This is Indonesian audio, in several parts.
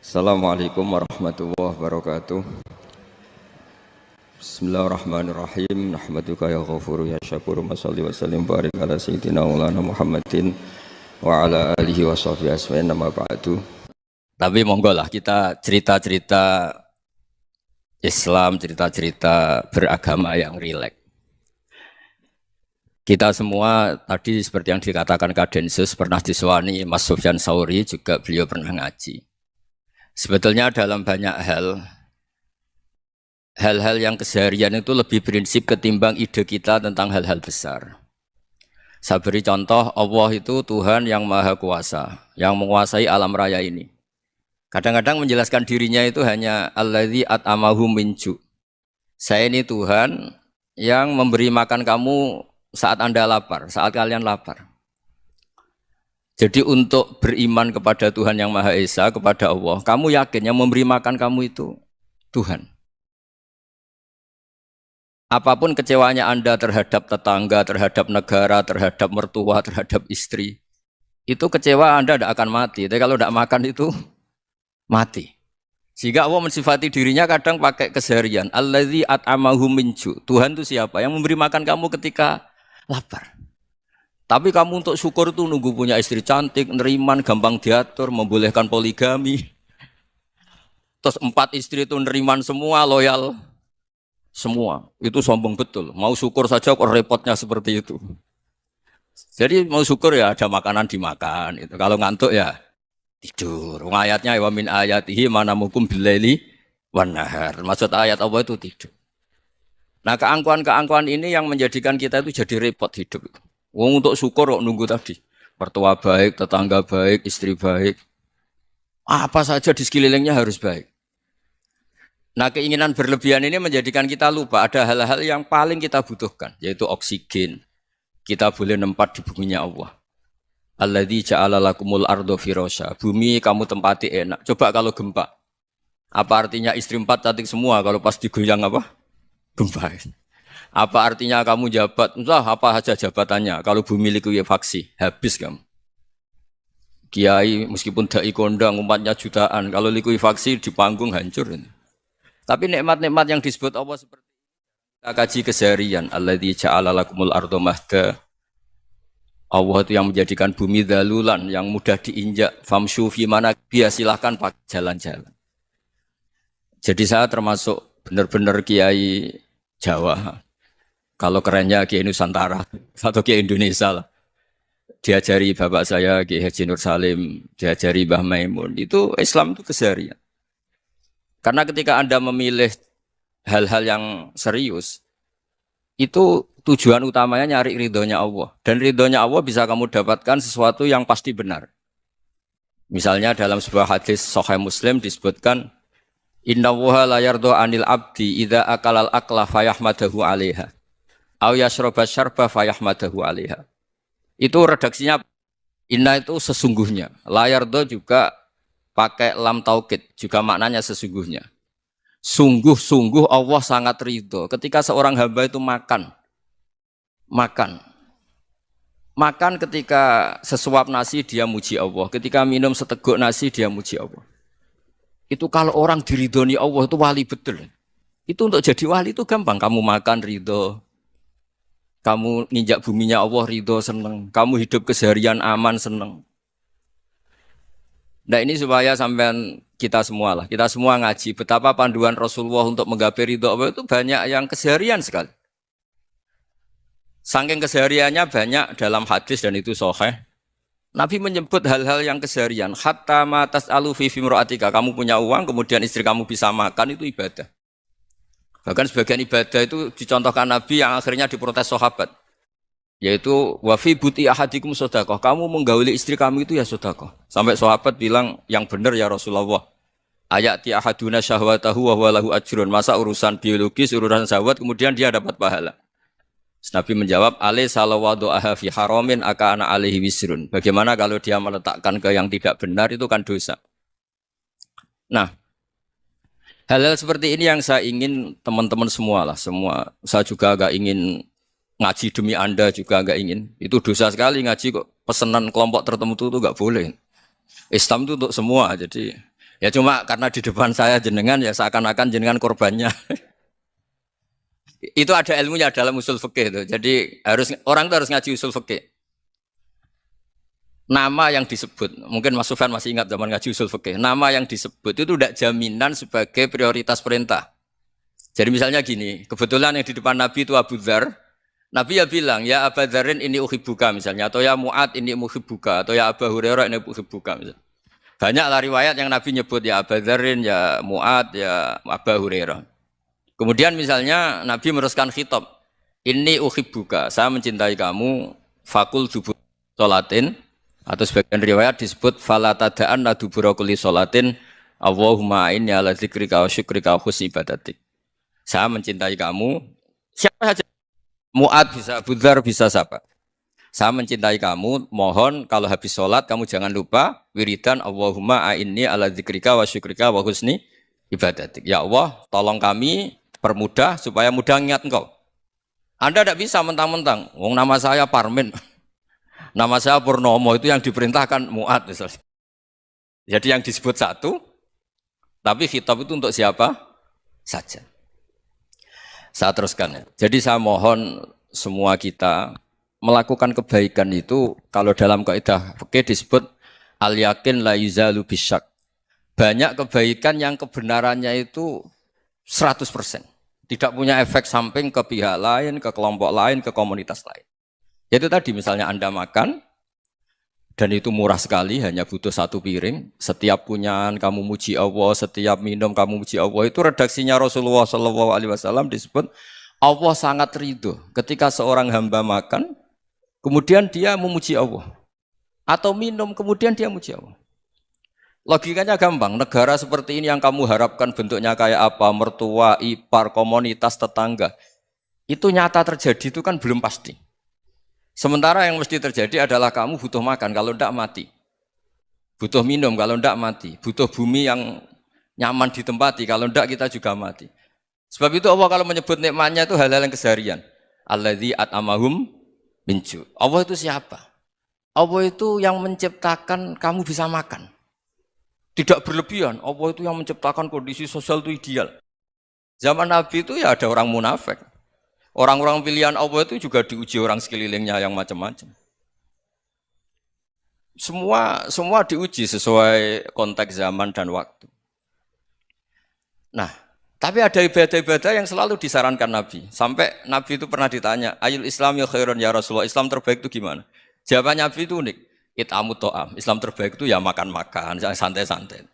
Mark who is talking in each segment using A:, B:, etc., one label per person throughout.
A: Assalamualaikum warahmatullahi wabarakatuh. Bismillahirrahmanirrahim. Nahmaduka ya ghafuru ya syakuru. Mashalli wa sallim barik ala sayyidina maulana Muhammadin wa ala alihi wa sahbihi asma'in nama ba'du. Tapi monggo lah kita cerita-cerita Islam, cerita-cerita beragama yang rileks. Kita semua tadi seperti yang dikatakan Kadensus pernah disewani Mas Sufyan Sauri, juga beliau pernah ngaji. Sebetulnya dalam banyak hal-hal yang keseharian itu lebih prinsip ketimbang ide kita tentang hal-hal besar. Saya beri contoh, Allah itu Tuhan yang maha kuasa, yang menguasai alam raya ini. Kadang-kadang menjelaskan dirinya itu hanya alladzi at'amahum min ju'. Saya ini Tuhan yang memberi makan kamu saat Anda lapar, saat kalian lapar. Jadi untuk beriman kepada Tuhan yang Maha Esa, kepada Allah, kamu yakin yang memberi makan kamu itu Tuhan. Apapun kecewanya Anda terhadap tetangga, terhadap negara, terhadap mertua, terhadap istri, itu kecewa Anda tidak akan mati. Tapi kalau tidak makan itu mati. Sehingga Allah mensifati dirinya kadang pakai keseharian. Alladzi at'amahum min ju'. Tuhan itu siapa? Yang memberi makan kamu ketika lapar. Tapi kamu untuk syukur itu nunggu punya istri cantik, neriman, gampang diatur, membolehkan poligami. Terus 4 istri itu neriman semua, loyal semua. Itu sombong betul. Mau syukur saja kok repotnya seperti itu. Jadi mau syukur ya ada makanan dimakan. Itu. Kalau ngantuk ya tidur. Ayatnya wa min ayatihi manamukum billaili wan nahar. Maksud ayat Allah itu tidur. Nah keangkuhan-keangkuhan ini yang menjadikan kita itu jadi repot hidup. Wong untuk syukur kok nunggu tadi. Mertua baik, tetangga baik, istri baik. Apa saja di sekelilingnya harus baik. Nah keinginan berlebihan ini menjadikan kita lupa ada hal-hal yang paling kita butuhkan. Yaitu oksigen. Kita boleh nempat di buminya Allah. Alladzi ja'ala lakumul ardo firasya. Bumi kamu tempati enak. Coba kalau gempa. Apa artinya istri 4 cantik semua kalau pas digoyang apa? Gempa. Apa artinya kamu jabat? Entah apa saja jabatannya. Kalau bumi likuifaksi, habis kamu. Kiai meskipun dai kondang umatnya jutaan, kalau likuifaksi di panggung hancur. Tapi nikmat-nikmat yang disebut Allah seperti kita kaji keseharian. Alladzi ja'ala lakumul ardo mahda. Allah itu yang menjadikan bumi dalulan, yang mudah diinjak. Famshu fi mana biya, silahkan pakai jalan-jalan. Jadi saya termasuk benar-benar kiai Jawa. Kalau kerennya Kiai Nusantara atau Kiai Indonesia lah. Diajari bapak saya Kiai Haji Nur Salim, diajari Mbah Maimun. Itu Islam itu keseharian. Karena ketika Anda memilih hal-hal yang serius, itu tujuan utamanya nyari ridhonya Allah. Dan ridhonya Allah bisa kamu dapatkan sesuatu yang pasti benar. Misalnya dalam sebuah hadis Sahih Muslim disebutkan, Inna wuha la yardo anil abdi idha akalal akla fayahmadahu alaiha. Au yasroba syarba fayahmadahu alaiha. Itu redaksinya, inna itu sesungguhnya. La yardo juga pakai lam taukid, juga maknanya sesungguhnya. Sungguh-sungguh Allah sangat ridho. Ketika seorang hamba itu makan ketika sesuap nasi dia muji Allah. Ketika minum seteguk nasi dia muji Allah. Itu kalau orang diridhoni Allah itu wali betul. Itu untuk jadi wali itu gampang. Kamu makan ridho. Kamu nginjak buminya Allah ridho seneng. Kamu hidup keseharian aman seneng. Nah ini supaya sampean kita semua lah. Kita semua ngaji. Betapa panduan Rasulullah untuk menggapai ridho Allah itu banyak yang keseharian sekali. Saking kesehariannya banyak dalam hadis dan itu sahih. Nabi menyebut hal-hal yang keseharian. Hatta ma tas'alu fi fimra'atika. Kamu punya uang, kemudian istri kamu bisa makan, itu ibadah. Bahkan sebagian ibadah itu dicontohkan Nabi yang akhirnya diprotes sahabat. Yaitu, wa fi buti ahadikum sodaqah. Kamu menggauli istri kamu itu ya sodaqah. Sampai sahabat bilang, yang benar ya Rasulullah. Ayati ahaduna syahwatahu wa huwa lahu ajrun. Masa urusan biologis, urusan syahwat, kemudian dia dapat pahala. Nabi menjawab, alaih salawadu'aha fi haramin aka'ana alaihi wisrun. Bagaimana kalau dia meletakkan ke yang tidak benar, itu kan dosa. Nah, hal-hal seperti ini yang saya ingin teman-teman semua lah. Semua, saya juga agak ingin ngaji demi Anda juga agak ingin. Itu dosa sekali ngaji kok. Pesanan kelompok tertentu itu enggak boleh. Islam itu untuk semua, jadi Ya cuma karena di depan saya jenengan ya seakan-akan jenengan korbannya. Itu ada ilmunya dalam usul fikih itu. Jadi orang itu harus ngaji usul fikih. Nama yang disebut, mungkin Mas Sufyan masih ingat zaman ngaji usul fikih. Nama yang disebut itu tidak jaminan sebagai prioritas perintah. Jadi misalnya gini, kebetulan yang di depan Nabi itu Abu Dzar. Nabi ya bilang, ya Abu Dzarin ini uhibbuka misalnya, atau ya Mu'ad ini uhibbuka, atau ya Abu Hurairah ini uhibbuka misalnya. Banyaklah riwayat yang Nabi nyebut ya Abu Dzarin, ya Mu'ad, ya Abu Hurairah. Kemudian misalnya Nabi meneruskan khitab, ini uhibbuka, saya mencintai kamu, fakul dubur sholatin, atau sebagian riwayat disebut fala tada'anna dubura kulli sholatin, Allahumma inni ala dzikrika wa syukrika wa husni ibadatik. Saya mencintai kamu, siapa saja. Mu'ad bisa, Abu Dzar bisa siapa. Saya mencintai kamu, mohon kalau habis sholat kamu jangan lupa wiridan Allahumma a'inni ala dzikrika wa syukrika wa husni ibadatik. Ya Allah, tolong kami permudah supaya mudah ingat engkau. Anda tidak bisa mentang-mentang, wong nama saya Parmin, nama saya Purnomo, itu yang diperintahkan Mu'ad misalnya. Jadi yang disebut satu, tapi khitab itu untuk siapa saja. Saya teruskan ya. Jadi saya mohon semua kita melakukan kebaikan itu kalau dalam kaidah fikih disebut al yakin la yuzalu bisyak. Banyak kebaikan yang kebenarannya itu 100%. Tidak punya efek samping ke pihak lain, ke kelompok lain, ke komunitas lain. Yaitu tadi misalnya Anda makan dan itu murah sekali, hanya butuh satu piring. Setiap punyaan kamu muji Allah, setiap minum kamu muji Allah. Itu redaksinya Rasulullah SAW disebut Allah sangat ridho ketika seorang hamba makan, kemudian dia memuji Allah. Atau minum, kemudian dia muji Allah. Logikanya gampang, negara seperti ini yang kamu harapkan bentuknya kayak apa, mertua, ipar, komunitas, tetangga. Itu nyata terjadi itu kan belum pasti. Sementara yang mesti terjadi adalah kamu butuh makan, kalau tidak mati. Butuh minum, kalau tidak mati. Butuh bumi yang nyaman ditempati, kalau tidak kita juga mati. Sebab itu Allah kalau menyebut nikmatnya itu hal-hal yang keseharian. Alladzi at'amahum min ju'. Allah itu siapa? Allah itu yang menciptakan kamu bisa makan. Tidak berlebihan, Allah itu yang menciptakan kondisi sosial itu ideal. Zaman Nabi itu ya ada orang munafik. Orang-orang pilihan Allah itu juga diuji orang sekelilingnya yang macam-macam. Semua diuji sesuai konteks zaman dan waktu. Nah, tapi ada ibadah-ibadah yang selalu disarankan Nabi. Sampai Nabi itu pernah ditanya, ayul Islam ya khairun ya Rasulullah, Islam terbaik itu gimana? Jawaban Nabi itu unik. It'amu to'am. Islam terbaik itu ya makan-makan, santai-santai.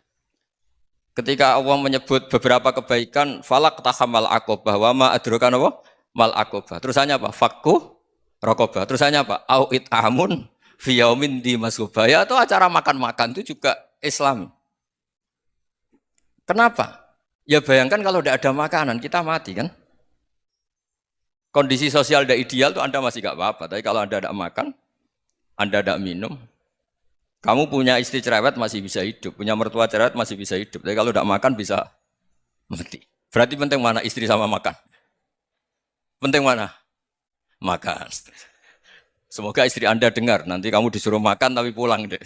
A: Ketika Allah menyebut beberapa kebaikan, falak tahamal aqobah wa ma adrokan apa? Mal aqobah. Terusannya apa? Fakku rokobah. Terusannya apa? Au it'amun fi yaumin di masubaya, atau acara makan-makan itu juga Islam. Kenapa? Ya bayangkan kalau tidak ada makanan, kita mati kan? Kondisi sosial tidak ideal itu Anda masih gak apa-apa. Tapi kalau Anda tidak makan, Anda tidak minum, kamu punya istri cerewet masih bisa hidup, punya mertua cerewet masih bisa hidup. Tapi kalau tidak makan bisa mati. Berarti penting mana istri sama makan? Penting mana? Makan. Semoga istri Anda dengar, nanti kamu disuruh makan tapi pulang deh.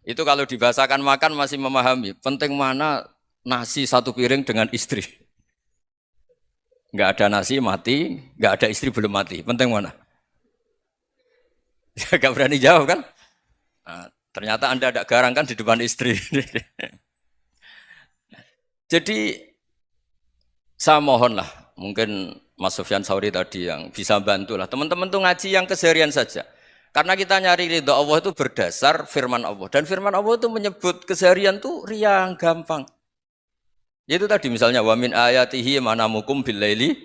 A: Itu kalau dibahasakan makan masih memahami. Penting mana nasi satu piring dengan istri. Nggak ada nasi mati, nggak ada istri belum mati. Penting mana? Gak berani jawab kan? Nah, ternyata Anda ada garang kan di depan istri. Jadi saya mohonlah, mungkin Mas Sufyan Sauri tadi yang bisa bantu lah. Teman-teman tuh ngaji yang keseharian saja. Karena kita nyari ridha Allah itu berdasar firman Allah. Dan firman Allah itu menyebut keseharian tuh riang, gampang. Itu tadi misalnya wa min ayatihi manamukum billaili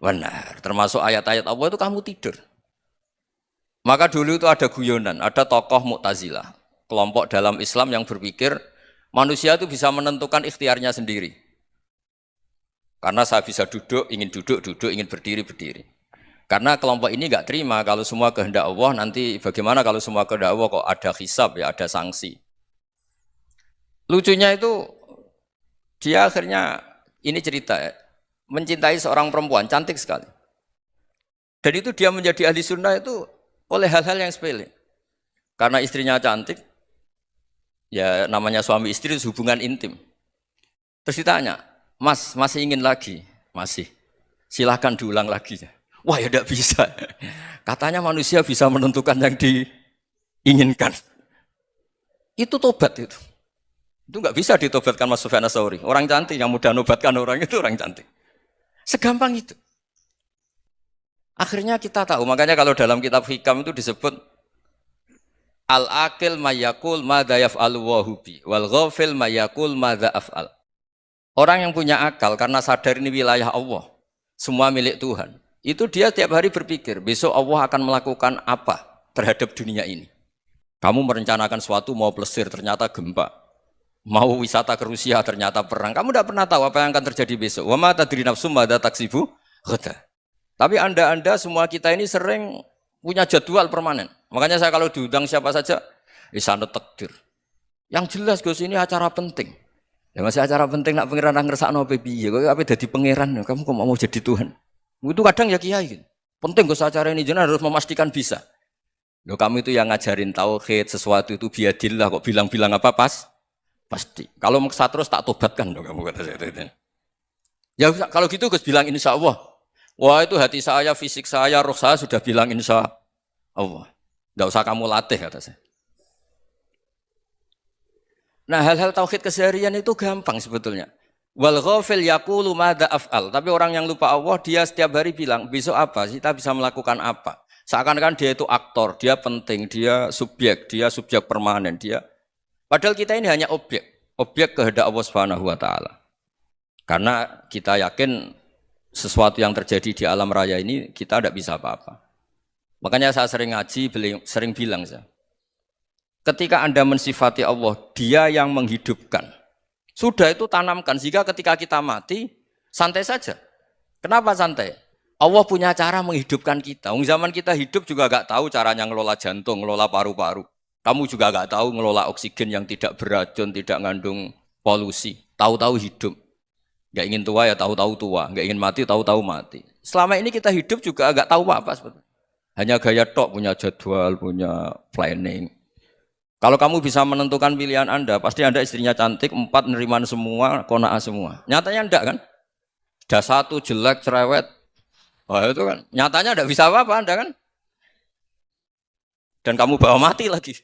A: wan nahar. Termasuk ayat-ayat Allah itu kamu tidur. Maka dulu itu ada guyonan, ada tokoh Mu'tazilah, kelompok dalam Islam yang berpikir manusia itu bisa menentukan ikhtiarnya sendiri. Karena saya bisa duduk, ingin berdiri, berdiri. Karena kelompok ini nggak terima kalau semua kehendak Allah, nanti bagaimana kalau semua kehendak Allah kok ada hisab, ya ada sanksi. Lucunya itu, dia akhirnya, ini cerita ya, mencintai seorang perempuan, cantik sekali. Dan itu dia menjadi ahli sunnah itu oleh hal-hal yang sepele. Karena istrinya cantik, Ya namanya suami istri itu hubungan intim. Terus ditanya, Mas, masih ingin lagi? Masih. Silahkan diulang lagi. Wah ya tidak bisa. Katanya manusia bisa menentukan yang diinginkan. Itu tobat itu. Itu nggak bisa ditobatkan Mas Sufyan Ats-Tsauri. Orang cantik yang mudah nobatkan orang itu orang cantik. Segampang itu. Akhirnya kita tahu, makanya kalau dalam kitab Hikam itu disebut al-akil mayakul madza yaf'alu wa hubi wal ghafil mayakul madza af'al. Orang yang punya akal karena sadar ini wilayah Allah, semua milik Tuhan. Itu dia tiap hari berpikir, besok Allah akan melakukan apa terhadap dunia ini. Kamu merencanakan suatu mau plesir ternyata gempa. Mau wisata ke Rusia ternyata perang. Kamu tidak pernah tahu apa yang akan terjadi besok. Wa ma tadri nafsum madza taksibu ghadan. Tapi anda semua kita ini sering punya jadwal permanen. Makanya saya kalau diundang siapa saja, sanad takdir. Yang jelas Gus ini acara penting. Ya masih acara penting nak pangeran ngersakno apa piye? Kok ape dadi pangeran? Kamu kok mau jadi Tuhan? Itu kadang ya kiai gitu. Penting Gus acara ini jenengan harus memastikan bisa. Loh kamu itu yang ngajarin tauhid, sesuatu itu biadillah kok bilang-bilang apa pas? Pasti. Kalau maksa terus tak tobatkan loh kamu kata saya itu. Ya kalau gitu Gus bilang insya Allah. Wah itu hati saya, fisik saya, roh saya sudah bilang insya Allah. Tidak usah kamu latih kata saya. Nah hal-hal tauhid keseharian itu gampang sebetulnya. Wal ghafil yaqulu madza af'al. Tapi orang yang lupa Allah dia setiap hari bilang besok apa? Kita bisa melakukan apa? Seakan-akan dia itu aktor, dia penting, dia subjek permanen, dia. Padahal kita ini hanya objek kehendak Allah Subhanahu wa taala. Karena kita yakin sesuatu yang terjadi di alam raya ini kita tidak bisa apa-apa. Makanya saya sering ngaji, sering bilang saya. Ketika Anda mensifati Allah, dia yang menghidupkan. Sudah itu tanamkan, sehingga ketika kita mati, santai saja. Kenapa santai? Allah punya cara menghidupkan kita. Zaman kita hidup juga gak tahu caranya ngelola jantung, ngelola paru-paru. Kamu juga gak tahu ngelola oksigen yang tidak beracun, tidak ngandung polusi. Tahu-tahu hidup. Gak ingin tua ya tahu-tahu tua, gak ingin mati tahu-tahu mati. Selama ini kita hidup juga gak tahu apa sebetulnya. Hanya gaya tok, punya jadwal, punya planning. Kalau kamu bisa menentukan pilihan Anda, pasti Anda istrinya cantik, 4 neriman semua, kona'ah semua. Nyatanya enggak kan? Ada 1 jelek, cerewet. Wah itu kan, nyatanya enggak bisa apa-apa Anda kan? Dan kamu bawa mati lagi.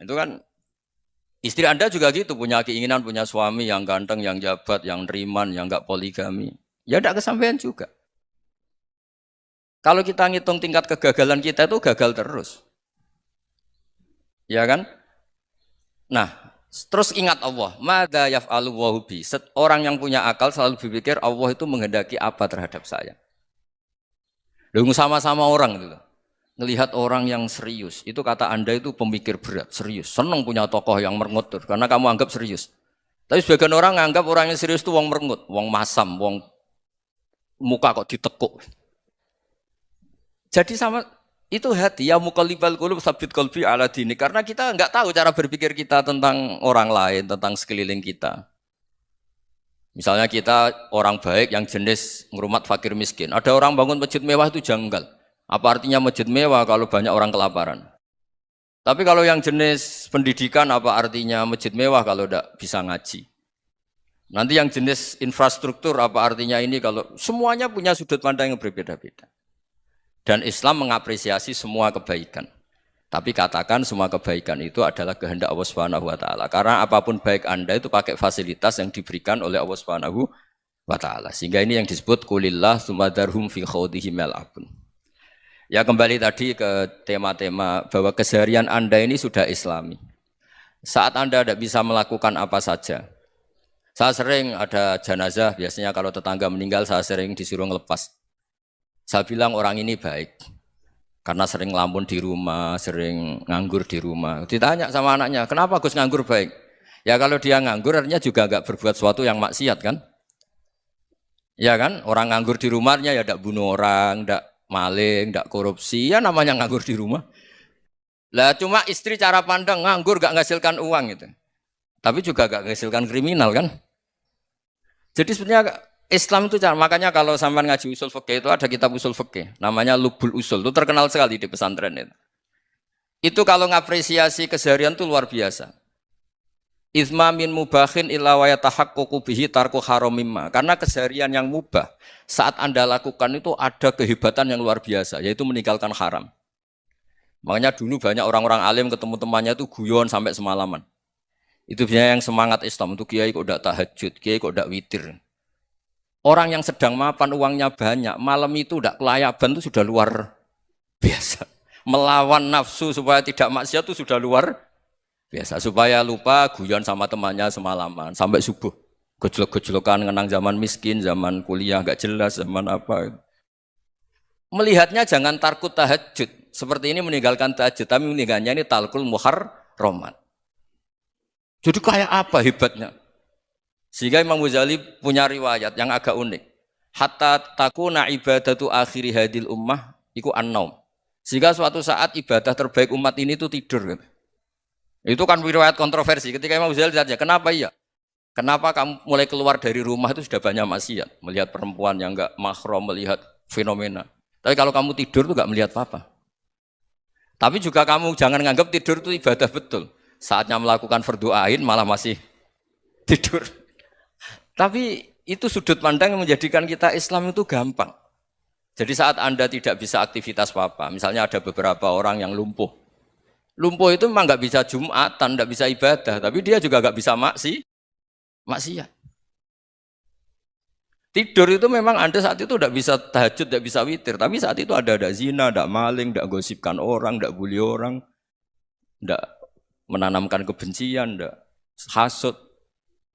A: Itu kan, istri Anda juga gitu, punya keinginan, punya suami yang ganteng, yang jabat, yang neriman, yang enggak poligami. Ya enggak kesampaian juga. Kalau kita ngitung tingkat kegagalan kita itu gagal terus. Ya kan? Nah, terus ingat Allah. Madza yaf'alu wa bi. Orang yang punya akal selalu berpikir Allah itu menghendaki apa terhadap saya. Lalu sama-sama orang gitu. Ngelihat orang yang serius, itu kata Anda itu pemikir berat, serius. Senang punya tokoh yang merengut karena kamu anggap serius. Tapi sebagian orang anggap orang yang serius itu wong merengut, wong masam, wong muka kok ditekuk. Jadi sama itu hati ya muqallibal qulub tsabbit qalbi ala dini, karena kita enggak tahu cara berpikir kita tentang orang lain, tentang sekeliling kita. Misalnya kita orang baik yang jenis ngrumat fakir miskin. Ada orang bangun masjid mewah itu janggal. Apa artinya masjid mewah kalau banyak orang kelaparan? Tapi kalau yang jenis pendidikan apa artinya masjid mewah kalau tidak bisa ngaji? Nanti yang jenis infrastruktur apa artinya ini kalau semuanya punya sudut pandang yang berbeda-beda. Dan Islam mengapresiasi semua kebaikan. Tapi katakan semua kebaikan itu adalah kehendak Allah Subhanahu wa taala. Karena apapun baik Anda itu pakai fasilitas yang diberikan oleh Allah Subhanahu wa taala. Sehingga ini yang disebut qulillah sumadarhum fi khawdihim yal'abun. Ya kembali tadi ke tema-tema bahwa keseharian Anda ini sudah Islami. Saat Anda tidak bisa melakukan apa saja. Saya sering ada jenazah, biasanya kalau tetangga meninggal saya sering disuruh ngelepas. Saya bilang orang ini baik. Karena sering ngelamun di rumah, sering nganggur di rumah. Ditanya sama anaknya, kenapa Gus nganggur baik? Ya kalau dia nganggur artinya juga enggak berbuat sesuatu yang maksiat kan? Ya kan? Orang nganggur di rumahnya ya enggak bunuh orang, enggak maling, enggak korupsi, ya namanya nganggur di rumah. Lah cuma istri cara pandang nganggur enggak menghasilkan uang gitu. Tapi juga enggak menghasilkan kriminal kan? Jadi sebenarnya Islam itu makanya kalau sampean ngaji usul fikih itu ada kitab usul fikih namanya Lubul Usul, itu terkenal sekali di pesantren itu. Itu kalau ngapresiasi keseharian itu luar biasa. Izma min mubahin illa wa yatahaqqaqu bihi tarku haramimma. Karena keseharian yang mubah saat Anda lakukan itu ada kehebatan yang luar biasa, yaitu meninggalkan haram. Makanya dulu banyak orang-orang alim ketemu temannya itu guyon sampai semalaman. Itu biasanya yang semangat Islam itu kiai kok tidak tahajud, kiai kok tidak witir. Orang yang sedang mapan uangnya banyak, malam itu tidak kelayaban itu sudah luar biasa. Melawan nafsu supaya tidak maksiat itu sudah luar biasa. Supaya lupa guyon sama temannya semalaman sampai subuh. Gejlok-gejlokan ngenang zaman miskin, zaman kuliah nggak jelas, zaman apa. Melihatnya jangan tarkut tahajud. Seperti ini meninggalkan tahajud, tapi meninggalnya ini talkul muharramat. Jadi kayak apa hebatnya? Sehingga Imam Ghazali punya riwayat yang agak unik. Hatta takuna ibadatu akhiri hadil ummah iku an-naum. Sehingga suatu saat ibadah terbaik umat ini itu tidur. Itu kan riwayat kontroversi. Ketika Imam Ghazali ditanya, kenapa iya? Kenapa kamu mulai keluar dari rumah itu sudah banyak maksiat? Melihat perempuan yang enggak mahram, melihat fenomena. Tapi kalau kamu tidur itu enggak melihat apa-apa. Tapi juga kamu jangan nganggap tidur itu ibadah betul. Saatnya melakukan fardu ain malah masih tidur. Tapi itu sudut pandang yang menjadikan kita Islam itu gampang. Jadi saat Anda tidak bisa aktivitas apa-apa, misalnya ada beberapa orang yang lumpuh. Lumpuh itu memang nggak bisa Jumatan, nggak bisa ibadah, tapi dia juga nggak bisa maksiat. Tidur itu memang Anda saat itu tidak bisa tahajud, tidak bisa witir, tapi saat itu ada zina, ada maling, ada gosipkan orang, ada bully orang, ada menanamkan kebencian, ada hasud.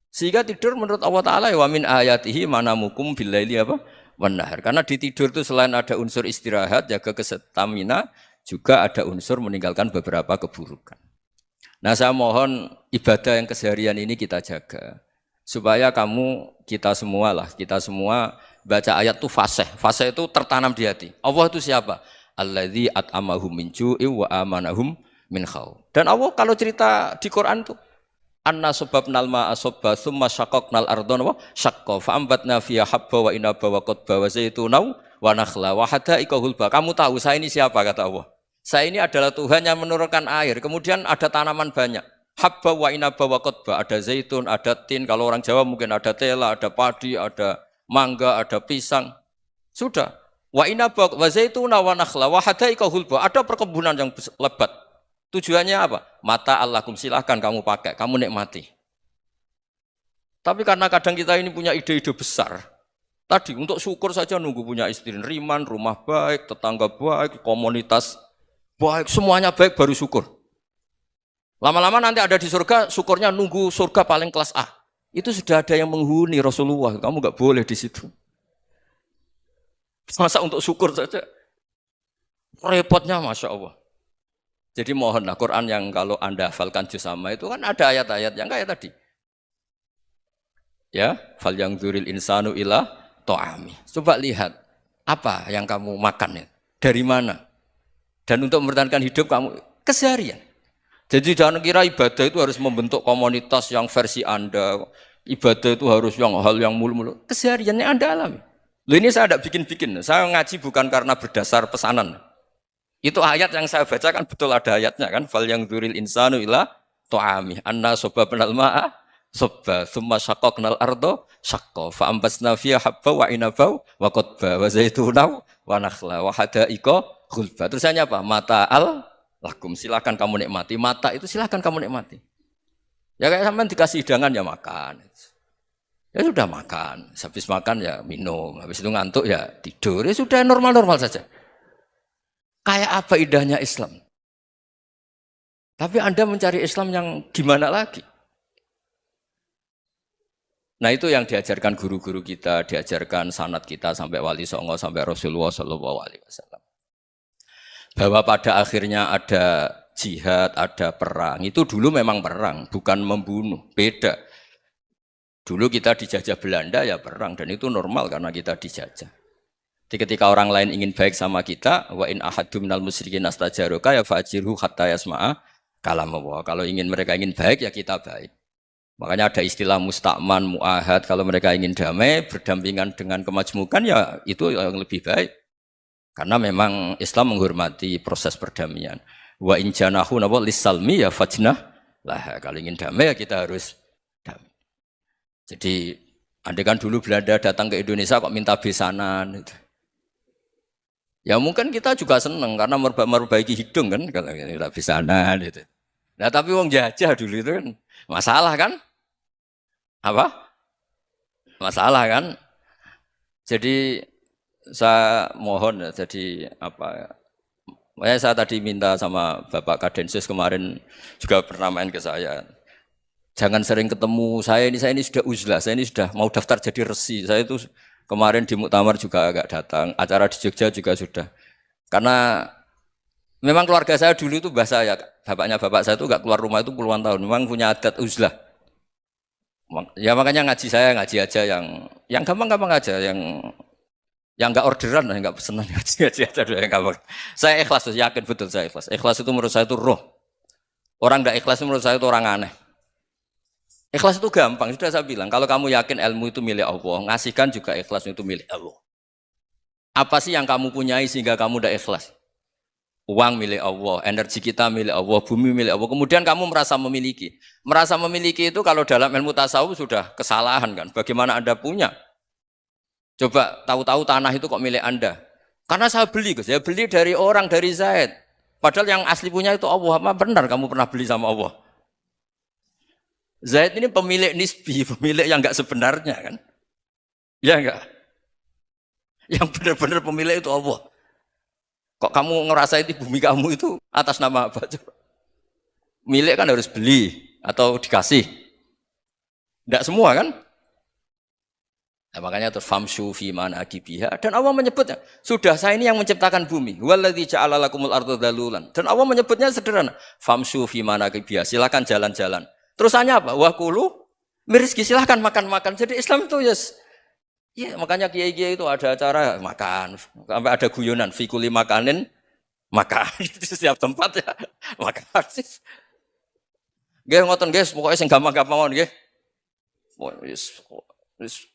A: Sehingga tidur menurut Allah Ta'ala wa min ayatihi manamukum billaili apa? Wanahar. Karena di tidur itu selain ada unsur istirahat, jaga kestamina, juga ada unsur meninggalkan beberapa keburukan. Nah saya mohon ibadah yang keseharian ini kita jaga. Supaya kita semua baca ayat itu fasih. Fasih itu tertanam di hati. Allah itu siapa? Alladzi at'amahum min ju'i wa amanahum min khauf. Dan Allah kalau cerita di Quran itu anna sababnal ma'a sabba thumma syaqaqnal ardha wa syaqqa fa ambatna fiha habba wa inaba wa qadba wa zaituna wa nakhla wa hada'iqa hulba. Kamu tahu saya ini siapa kata Allah? Saya ini adalah Tuhan yang menurunkan air, kemudian ada tanaman banyak. Habba wa inaba wa qadba, ada zaitun, ada tin, kalau orang Jawa mungkin ada tela, ada padi, ada mangga, ada pisang. Sudah. Wa inaba wa zaituna wa nakhla wa hada'iqa hulba. Ada perkebunan yang lebat. Tujuannya apa? Mata Allahkum, silahkan kamu pakai, kamu nikmati. Tapi karena kadang kita ini punya ide-ide besar. Tadi untuk syukur saja nunggu punya istri riman, rumah baik, tetangga baik, komunitas baik, semuanya baik baru syukur. Lama-lama nanti ada di surga, syukurnya nunggu surga paling kelas A. Itu sudah ada yang menghuni Rasulullah, kamu nggak boleh di situ. Masa untuk syukur saja? Repotnya Masya Allah. Jadi mohonlah Quran yang kalau Anda hafalkan juz sama itu kan ada ayat-ayat yang kayak tadi. Ya, fal yang dzuril insanu ila ta'ami. Coba lihat apa yang kamu makan ya? Dari mana? Dan untuk mempertahankan hidup kamu keseharian. Jadi jangan kira ibadah itu harus membentuk komunitas yang versi Anda. Ibadah itu harus hal yang mulu-mulu. Kesehariannya Anda alami. Loh ini saya tidak bikin-bikin. Saya ngaji bukan karena berdasar pesanan. Itu ayat yang saya baca kan betul ada ayatnya kan. Fal yang dzuril insanu ila ta'ami. Anna sababnal ma'a sabba thumma syaqaqnal ardo syaqqa fa ambasna fiha habba wa inaba wa qadba wa zaituna wa nakhla wa hada'iqa ghulba. Terusannya apa? Mata'al lakum, silakan kamu nikmati. Mata itu silakan kamu nikmati. Ya kayak sampean dikasih hidangan ya makan. Ya sudah makan, habis makan ya minum, habis itu ngantuk ya tidur. Ya sudah normal-normal saja. Kayak apa indahnya Islam? Tapi Anda mencari Islam yang gimana lagi? Nah itu yang diajarkan guru-guru kita, diajarkan sanad kita sampai Wali Songo, sampai Rasulullah SAW. Bahwa pada akhirnya ada jihad, ada perang. Itu dulu memang perang, bukan membunuh, beda. Dulu kita dijajah Belanda ya perang, dan itu normal karena kita dijajah. Jadi ketika orang lain ingin baik sama kita, wa in ahadum minal musyrikin astajaroka ya fa'jirhu hatta yasma'a kalam Allah. Kalau mereka ingin baik ya kita baik. Makanya ada istilah musta'man, mu'ahad. Kalau mereka ingin damai, berdampingan dengan kemajmukan ya itu yang lebih baik. Karena memang Islam menghormati proses perdamaian. Wa in janahu napa lisalmi ya fajnah lah. Kalau ingin damai ya kita harus damai. Jadi andai kan dulu Belanda datang ke Indonesia kok minta besanan gitu. Ya mungkin kita juga seneng karena memperbaiki hidung kan kalau minta besanan gitu. Nah tapi wong jajah dulu itu kan masalah kan? Apa? Masalah kan? Jadi saya mohon ya, jadi apa? Saya tadi minta sama Bapak Kadensus kemarin juga pernah main ke saya. Jangan sering ketemu saya ini sudah uzlah, saya ini sudah mau daftar jadi resi. Saya itu kemarin di muktamar juga agak datang, acara di Jogja juga sudah. Karena memang keluarga saya dulu itu bahasa ya, bapaknya bapak saya itu enggak keluar rumah itu puluhan tahun. Memang punya adat uzlah. Ya makanya ngaji aja yang gampang-gampang aja, yang enggak orderan, enggak pesenan ngaji aja dulu yang gampang. Saya ikhlas, yakin betul saya ikhlas. Ikhlas itu menurut saya itu roh. Orang enggak ikhlas menurut saya itu orang aneh. Ikhlas itu gampang, sudah saya bilang. Kalau kamu yakin ilmu itu milik Allah, ngasihkan juga ikhlas itu milik Allah. Apa sih yang kamu punyai sehingga kamu udah ikhlas? Uang milik Allah, energi kita milik Allah, bumi milik Allah. Kemudian kamu merasa memiliki. Merasa memiliki itu kalau dalam ilmu tasawuf sudah kesalahan kan. Bagaimana Anda punya? Coba tahu-tahu tanah itu kok milik Anda. Karena saya beli, Gus. Saya beli dari orang, dari Zaid. Padahal yang asli punya itu Allah. Apa benar kamu pernah beli sama Allah? Zaid ini pemilik nisbi, pemilik yang enggak sebenarnya kan? Ya enggak? Yang benar-benar pemilik itu Allah. Kok kamu ngerasa itu bumi kamu itu atas nama apa? Coba. Milik kan harus beli atau dikasih. Enggak semua kan? Nah, makanya terus famshu fi manaqibiha dan Allah menyebutnya, sudah saya ini yang menciptakan bumi. Wallazi ja'ala lakumul arda dalulan. Dan Allah menyebutnya sederhana, famshu fi manaqibiha, silakan jalan-jalan. Terusannya apa? Wa kulu mirizki, silakan makan-makan. Jadi Islam itu ya makanya kiai-kiai itu ada acara makan, sampai ada guyonan fi kulli makanin makan. Itu setiap tempat ya makan. Nggih ngoten nggih, pokoke sing gampang-gampang mawon nggih.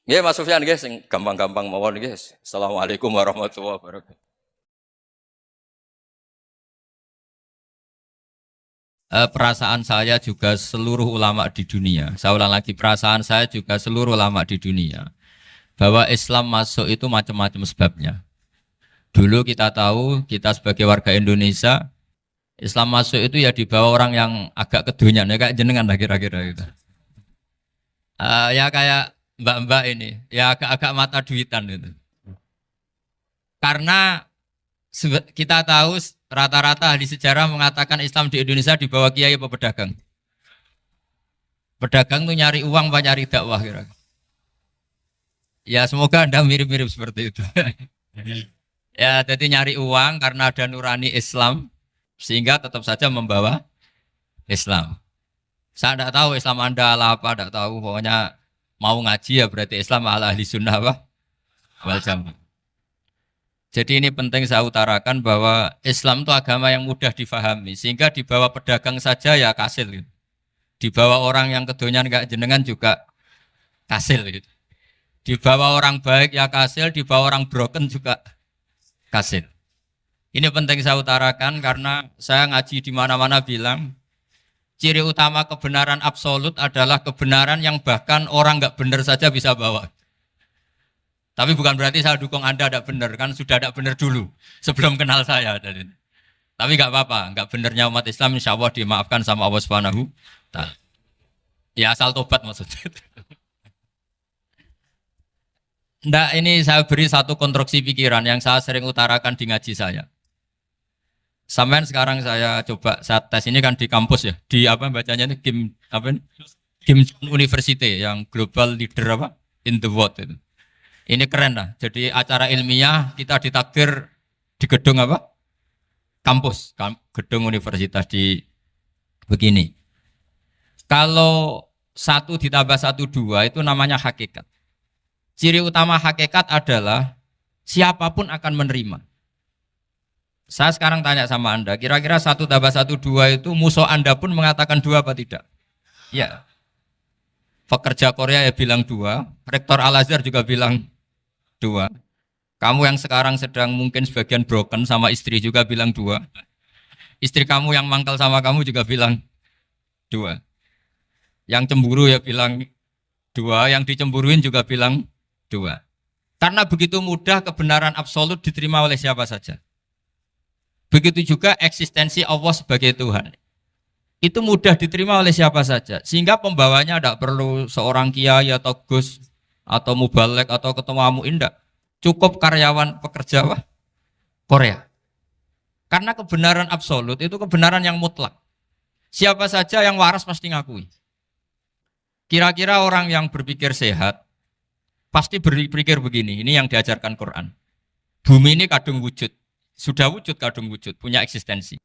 A: Nggih Mas Sufyan nggih sing gampang-gampang mawon nggih. Assalamualaikum warahmatullahi wabarakatuh. Perasaan saya juga seluruh ulama di dunia. Saya ulang lagi, perasaan saya juga seluruh ulama di dunia. Bahwa Islam masuk itu macam-macam sebabnya. Dulu kita tahu, kita sebagai warga Indonesia, Islam masuk itu ya dibawa orang yang agak kedonyan, ya kayak jenengan lah kira-kira gitu. Ya kayak mbak-mbak ini, ya agak-agak mata duitan gitu. Karena kita tahu rata-rata ahli sejarah mengatakan Islam di Indonesia dibawa kiai apa pedagang. Pedagang tuh nyari uang apa nyari dakwah kira-kira. Ya semoga Anda mirip-mirip seperti itu. Ya jadi nyari uang karena ada nurani Islam sehingga tetap saja membawa Islam. Saya tidak tahu Islam Anda ala apa, tidak tahu. Pokoknya mau ngaji ya berarti Islam ala ahli sunnah apa? Wal jamaah. Jadi ini penting saya utarakan bahwa Islam itu agama yang mudah difahami sehingga dibawa pedagang saja ya kasil gitu. Dibawa orang yang kedonyan kayak jenengan juga kasil gitu. Dibawa orang baik ya kasil, dibawa orang broken juga kasil. Ini penting saya utarakan karena saya ngaji di mana-mana bilang ciri utama kebenaran absolut adalah kebenaran yang bahkan orang nggak benar saja bisa bawa. Tapi bukan berarti saya dukung Anda tidak benar, kan sudah tidak benar dulu sebelum kenal saya. Tapi nggak apa-apa, nggak benarnya umat Islam insya Allah dimaafkan sama Allah Subhanahu. Ya asal tobat maksudnya. Nggak, ini saya beri satu konstruksi pikiran yang saya sering utarakan di ngaji saya. Sampai sekarang saya coba saat tes ini kan di kampus ya, di apa bacanya ini Kim University yang global leader apa in the world itu. Ini keren lah. Jadi acara ilmiah kita ditakdir di gedung apa? Kampus, gedung universitas di begini. Kalau 1 ditambah 1 2 itu namanya hakikat. Ciri utama hakikat adalah siapapun akan menerima. Saya sekarang tanya sama Anda, kira-kira 1 tambah 1 2 itu musuh Anda pun mengatakan 2 apa tidak? Ya. Pekerja Korea ya bilang 2, Rektor Al-Azhar juga bilang 2. Kamu yang sekarang sedang mungkin sebagian broken sama istri juga bilang 2. Istri kamu yang mangkal sama kamu juga bilang 2. Yang cemburu ya bilang 2, yang dicemburuin juga bilang 2. Karena begitu mudah kebenaran absolut diterima oleh siapa saja. Begitu juga eksistensi Allah sebagai Tuhan. Itu mudah diterima oleh siapa saja. Sehingga pembawanya tidak perlu seorang kiai atau gus atau mubalek atau ketua muin, tidak. Cukup karyawan pekerja Korea. Karena kebenaran absolut itu kebenaran yang mutlak. Siapa saja yang waras pasti ngakui. Kira-kira orang yang berpikir sehat pasti berpikir begini, ini yang diajarkan Quran. Bumi ini kadung wujud, sudah wujud kadung wujud, punya eksistensi.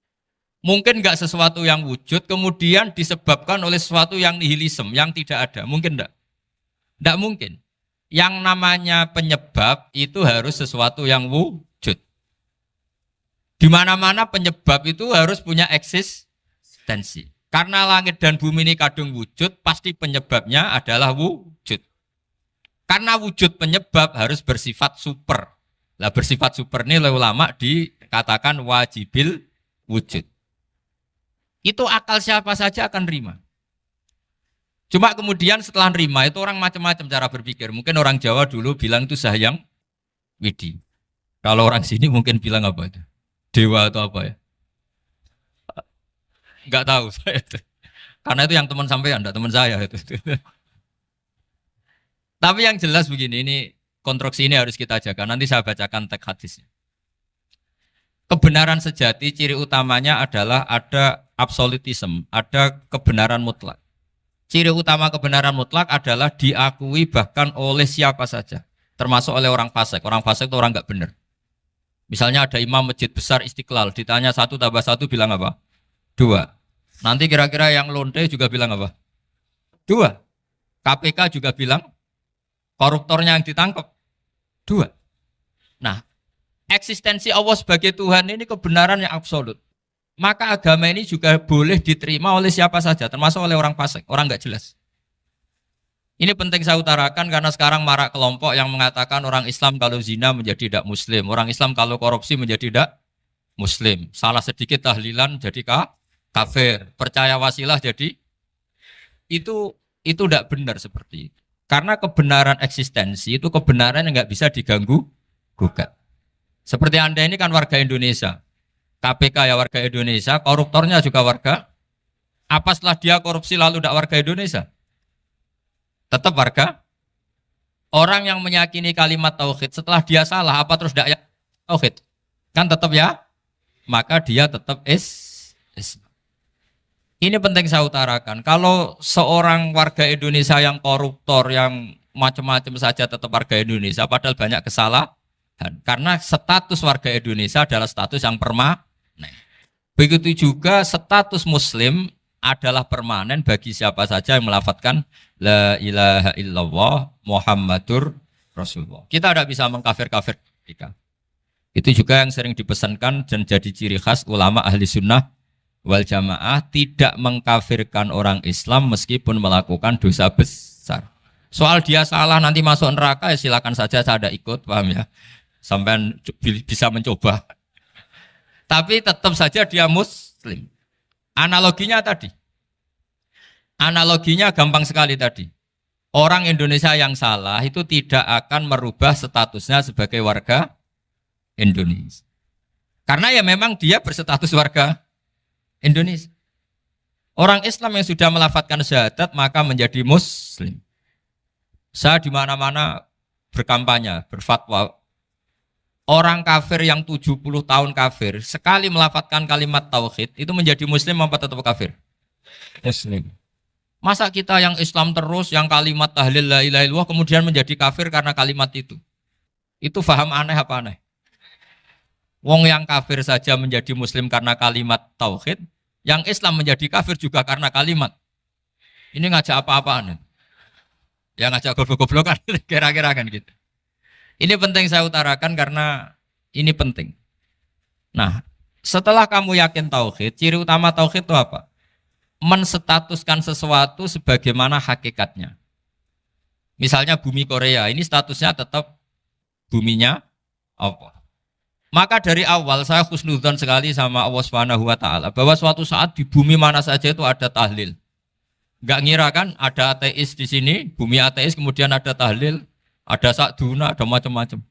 A: Mungkin nggak sesuatu yang wujud, kemudian disebabkan oleh sesuatu yang nihilisme, yang tidak ada. Mungkin enggak? Enggak mungkin. Yang namanya penyebab itu harus sesuatu yang wujud. Di mana-mana penyebab itu harus punya eksistensi. Karena langit dan bumi ini kadung wujud, pasti penyebabnya adalah wujud. Karena wujud penyebab harus bersifat super. Lah bersifat super ini oleh ulama dikatakan wajibil wujud. Itu akal siapa saja akan terima. Cuma kemudian setelah nerima itu orang macam-macam cara berpikir. Mungkin orang Jawa dulu bilang itu Sahyang Widi. Kalau orang sini mungkin bilang apa itu? Dewa atau apa ya? Enggak tahu saya itu. Karena itu yang teman sampean, enggak teman saya itu. Tapi yang jelas begini, ini konstruksi ini harus kita jaga. Nanti saya bacakan teks hadisnya. Kebenaran sejati ciri utamanya adalah ada absolutisme, ada kebenaran mutlak. Ciri utama kebenaran mutlak adalah diakui bahkan oleh siapa saja, termasuk oleh orang fasik. Orang fasik itu orang nggak benar. Misalnya ada imam masjid besar Istiqlal, ditanya 1 tambah 1 bilang apa? 2. Nanti kira-kira yang lonte juga bilang apa? 2. KPK juga bilang koruptornya yang ditangkap 2. Nah, eksistensi Allah sebagai Tuhan ini kebenaran yang absolut. Maka agama ini juga boleh diterima oleh siapa saja, termasuk oleh orang fasik, orang nggak jelas. Ini penting saya utarakan karena sekarang marak kelompok yang mengatakan orang Islam kalau zina menjadi tidak muslim, orang Islam kalau korupsi menjadi tidak muslim. Salah sedikit tahlilan jadi kafir, percaya wasilah jadi itu tidak benar seperti itu. Karena kebenaran eksistensi itu kebenaran yang nggak bisa diganggu gugat. Seperti Anda ini kan warga Indonesia. KPK ya warga Indonesia, koruptornya juga warga. Apa setelah dia korupsi lalu tidak warga Indonesia? Tetap warga. Orang yang meyakini kalimat tauhid setelah dia salah apa terus tidak ya tauhid? Kan tetap ya. Maka dia tetap Islam. Ini penting saya utarakan. Kalau seorang warga Indonesia yang koruptor, yang macam-macam saja tetap warga Indonesia, padahal banyak kesalahan. Karena status warga Indonesia adalah status yang permanen. Begitu juga status Muslim adalah permanen bagi siapa saja yang melafadzkan La ilaha illallah Muhammadur Rasulullah. Kita tidak bisa mengkafir-kafir mereka. Itu juga yang sering dipesankan dan jadi ciri khas ulama ahli sunnah wal jamaah, tidak mengkafirkan orang Islam meskipun melakukan dosa besar. Soal dia salah nanti masuk neraka ya silakan saja, saya ada ikut, paham ya? Sampai bisa mencoba. Tapi tetap saja dia muslim. Analoginya tadi. Analoginya gampang sekali tadi. Orang Indonesia yang salah itu tidak akan merubah statusnya sebagai warga Indonesia. Karena ya memang dia berstatus warga Indonesia. Orang Islam yang sudah melafadzkan syahadat maka menjadi muslim. Saya di mana-mana berkampanye, berfatwa. Orang kafir yang 70 tahun kafir, sekali melafadzkan kalimat tauhid, itu menjadi muslim apa tetap kafir? Muslim. Masa kita yang Islam terus, yang kalimat tahlil la ilaha illallah kemudian menjadi kafir karena kalimat itu? Itu faham aneh apa aneh? Wong yang kafir saja menjadi muslim karena kalimat tauhid, yang Islam menjadi kafir juga karena kalimat. Ini ngajak apa-apaan? Ya ngajak goblok-goblokan, kira-kira kan gitu. Ini penting saya utarakan karena ini penting. Nah, setelah kamu yakin tauhid, ciri utama tauhid itu apa? Menstatuskan sesuatu sebagaimana hakikatnya. Misalnya bumi Korea, ini statusnya tetap buminya apa? Maka dari awal saya husnudzon sekali sama Allah Subhanahu wa taala bahwa suatu saat di bumi mana saja itu ada tahlil. Enggak ngira kan ada ateis di sini, bumi ateis kemudian ada tahlil, ada sakduna, ada macam-macam.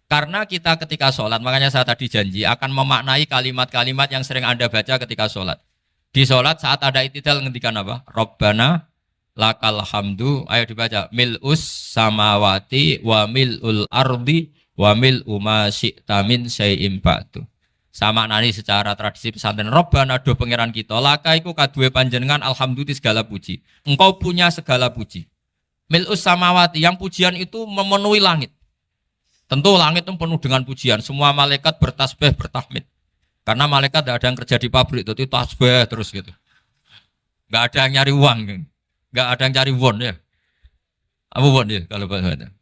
A: Karena kita ketika sholat, makanya saya tadi janji akan memaknai kalimat-kalimat yang sering Anda baca ketika sholat. Di sholat saat ada itidal ngendikan apa? Rabbana lakal hamdu, ayo dibaca. Mil'us samawati wa mil'ul ardi wa mil'u ma syi'ta min syai'im ba'du. Sama nani secara tradisi pesantren Rabbana do pangeran kita, laka iku kaduwe panjenengan alhamdulillah segala puji. Engkau punya segala puji. Mil'us samawati, yang pujian itu memenuhi langit. Tentu langit itu penuh dengan pujian. Semua malaikat bertasbih, bertahmid. Karena malaikat tidak ada yang kerja di pabrik, itu tasbih terus gitu. Nggak ada yang nyari uang, nggak ada yang cari won ya. Apa won ya kalau bahasa?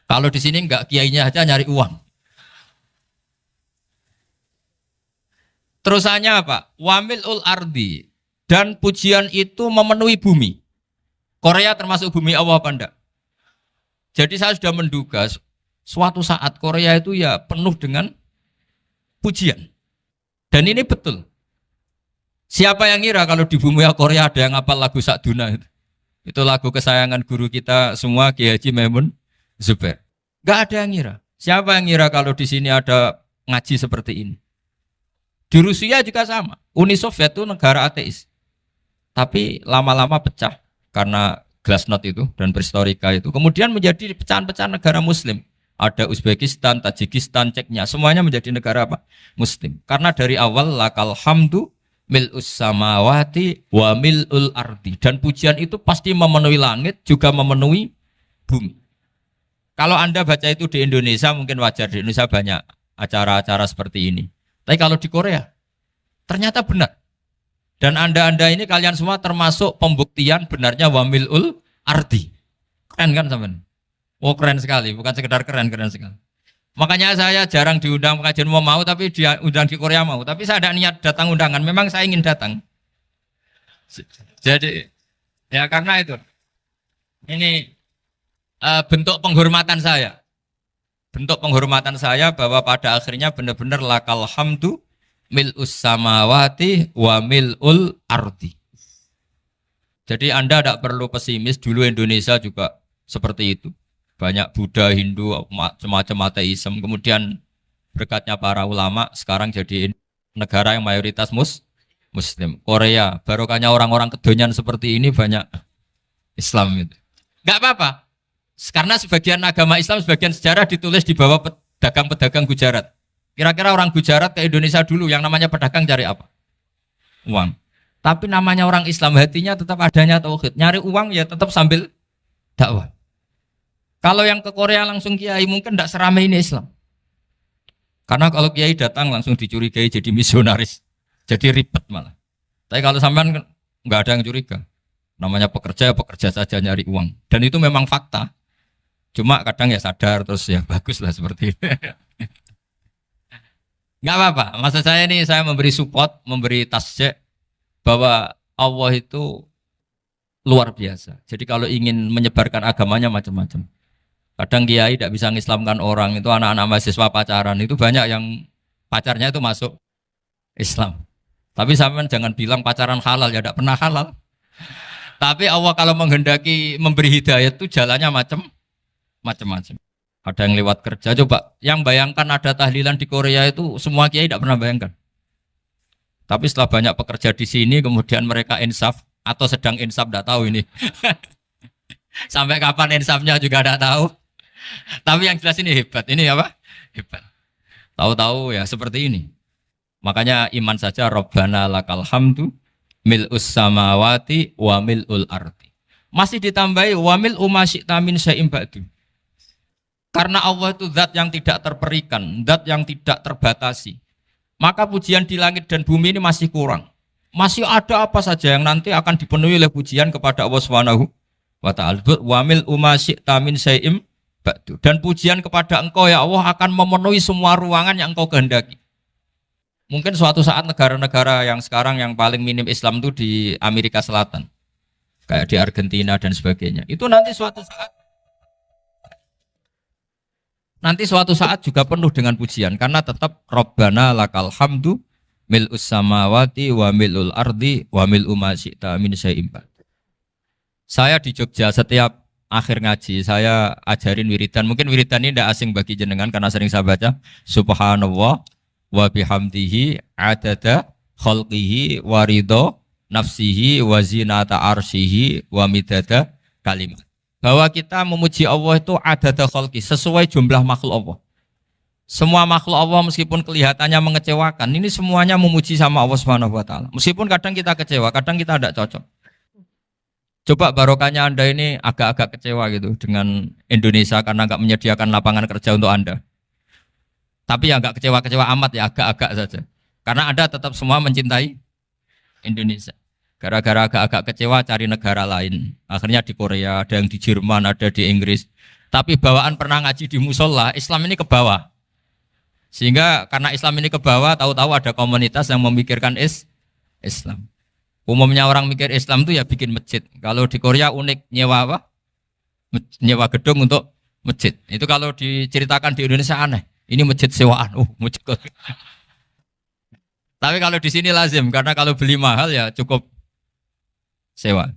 A: Kalau di sini nggak kiainya aja nyari uang. Terusannya apa? Wamil ul ardi, dan pujian itu memenuhi bumi. Korea termasuk bumi Allah apa enggak? Jadi saya sudah menduga suatu saat Korea itu ya penuh dengan pujian. Dan ini betul. Siapa yang ngira kalau di bumi Korea ada yang hafal lagu Sakduna itu? Itu lagu kesayangan guru kita semua, Kiai Haji Maimun Zubair. Gak ada yang ngira. Siapa yang ngira kalau di sini ada ngaji seperti ini? Di Rusia juga sama. Uni Soviet itu negara ateis. Tapi lama-lama pecah karena glasnost itu dan perestorika itu. Kemudian menjadi pecahan-pecahan negara Muslim. Ada Uzbekistan, Tajikistan, Ceknya, semuanya menjadi negara apa? Muslim. Karena dari awal lakal hamdu mil'us samawati wa mil'ul ardi. Dan pujian itu pasti memenuhi langit, juga memenuhi bumi. Kalau Anda baca itu di Indonesia mungkin wajar, di Indonesia banyak acara-acara seperti ini. Tapi kalau di Korea ternyata benar. Dan Anda ini kalian semua termasuk pembuktian benarnya wa mil'ul ardi. Keren kan teman? Oh keren sekali, bukan sekedar keren sekali. Makanya saya jarang diundang pengajian mau, tapi dia undang di Korea mau. Tapi saya tidak niat datang undangan, memang saya ingin datang. Jadi, ya karena itu. Ini bentuk penghormatan saya. Bentuk penghormatan saya bahwa pada akhirnya benar-benar lakal hamdu mil'us samawati wa mil'ul ardi. Jadi Anda tidak perlu pesimis, dulu Indonesia juga seperti itu. Banyak Buddha, Hindu, macam-macam ateisme. Kemudian berkatnya para ulama sekarang jadi negara yang mayoritas Muslim. Korea, barokahnya orang-orang kedonyan seperti ini banyak Islam itu. Enggak apa-apa. Karena sebagian agama Islam, sebagian sejarah ditulis di bawah pedagang-pedagang Gujarat. Kira-kira orang Gujarat ke Indonesia dulu yang namanya pedagang cari apa? Uang. Tapi namanya orang Islam hatinya tetap adanya tauhid. Nyari uang ya tetap sambil dakwah. Kalau yang ke Korea langsung kiai mungkin tidak seramai ini Islam. Karena kalau kiai datang langsung dicurigai jadi misionaris. Jadi ribet malah. Tapi kalau sampean nggak ada yang curiga. Namanya pekerja, pekerja saja nyari uang. Dan itu memang fakta. Cuma kadang ya sadar terus ya bagus lah seperti itu. Nggak apa-apa. Maksud saya ini saya memberi support, memberi tasjek bahwa Allah itu luar biasa. Jadi kalau ingin menyebarkan agamanya macam-macam. Kadang kiai tidak bisa mengislamkan orang, itu anak-anak mahasiswa pacaran, itu banyak yang pacarnya itu masuk Islam. Tapi sampean jangan bilang pacaran halal, ya tidak pernah halal. Tapi Allah kalau menghendaki memberi hidayah itu jalannya macam-macam. Ada yang lewat kerja, coba yang bayangkan ada tahlilan di Korea itu semua kiai tidak pernah bayangkan. Tapi setelah banyak pekerja di sini, kemudian mereka insaf atau sedang insaf, tidak tahu ini. Sampai kapan insafnya juga tidak tahu. Tapi yang jelas ini hebat. Ini apa? Hebat. Tahu-tahu ya seperti ini. Makanya iman saja Rabbana lakal hamdu mil'us samawati wa mil'ul ardi. Masih ditambahi wa mil'u ma syi'ta min syai'im ba'du. Karena Allah itu zat yang tidak terperikan, zat yang tidak terbatasi. Maka pujian di langit dan bumi ini masih kurang. Masih ada apa saja yang nanti akan dipenuhi oleh pujian kepada Allah Subhanahu wa ta'ala. Wa mil'u ma syi'ta min syai'im ba'du. Dan pujian kepada Engkau ya Allah akan memenuhi semua ruangan yang Engkau kehendaki. Mungkin suatu saat negara-negara yang sekarang yang paling minim Islam itu di Amerika Selatan. Kayak di Argentina dan sebagainya. Itu nanti suatu saat nanti suatu saat juga penuh dengan pujian karena tetap Rabbana lakal hamdu mil'us samawati wa mil'ul ardi wa mil'u ma syi'ta min syai'in ba'd. Saya di Jogja setiap akhir ngaji saya ajarin wiridan. Mungkin wiridan ini tidak asing bagi jenengan karena sering saya baca subhanallah wa bihamdihi adada khalqihi wa ridho nafsihi wa zinata arsyihi wa midada kalimat. Bahwa kita memuji Allah itu adada khalqi sesuai jumlah makhluk Allah. Semua makhluk Allah meskipun kelihatannya mengecewakan, ini semuanya memuji sama Allah Subhanahu wa taala. Meskipun kadang kita kecewa, kadang kita tidak cocok. Coba barokahnya Anda ini agak-agak kecewa gitu dengan Indonesia karena nggak menyediakan lapangan kerja untuk Anda. Tapi ya nggak kecewa-kecewa amat ya, agak-agak saja. Karena Anda tetap semua mencintai Indonesia. Gara-gara agak-agak kecewa cari negara lain. Akhirnya di Korea, ada yang di Jerman, ada di Inggris. Tapi bawaan pernah ngaji di musola, Islam ini ke bawah. Sehingga karena Islam ini ke bawah, tahu-tahu ada komunitas yang memikirkan Islam. Umumnya orang mikir Islam itu ya bikin masjid. Kalau di Korea unik, nyewa apa? Nyewa gedung untuk masjid. Itu kalau diceritakan di Indonesia aneh. Ini masjid sewaan. Masjid. Tapi kalau di sini lazim, karena kalau beli mahal ya cukup sewa.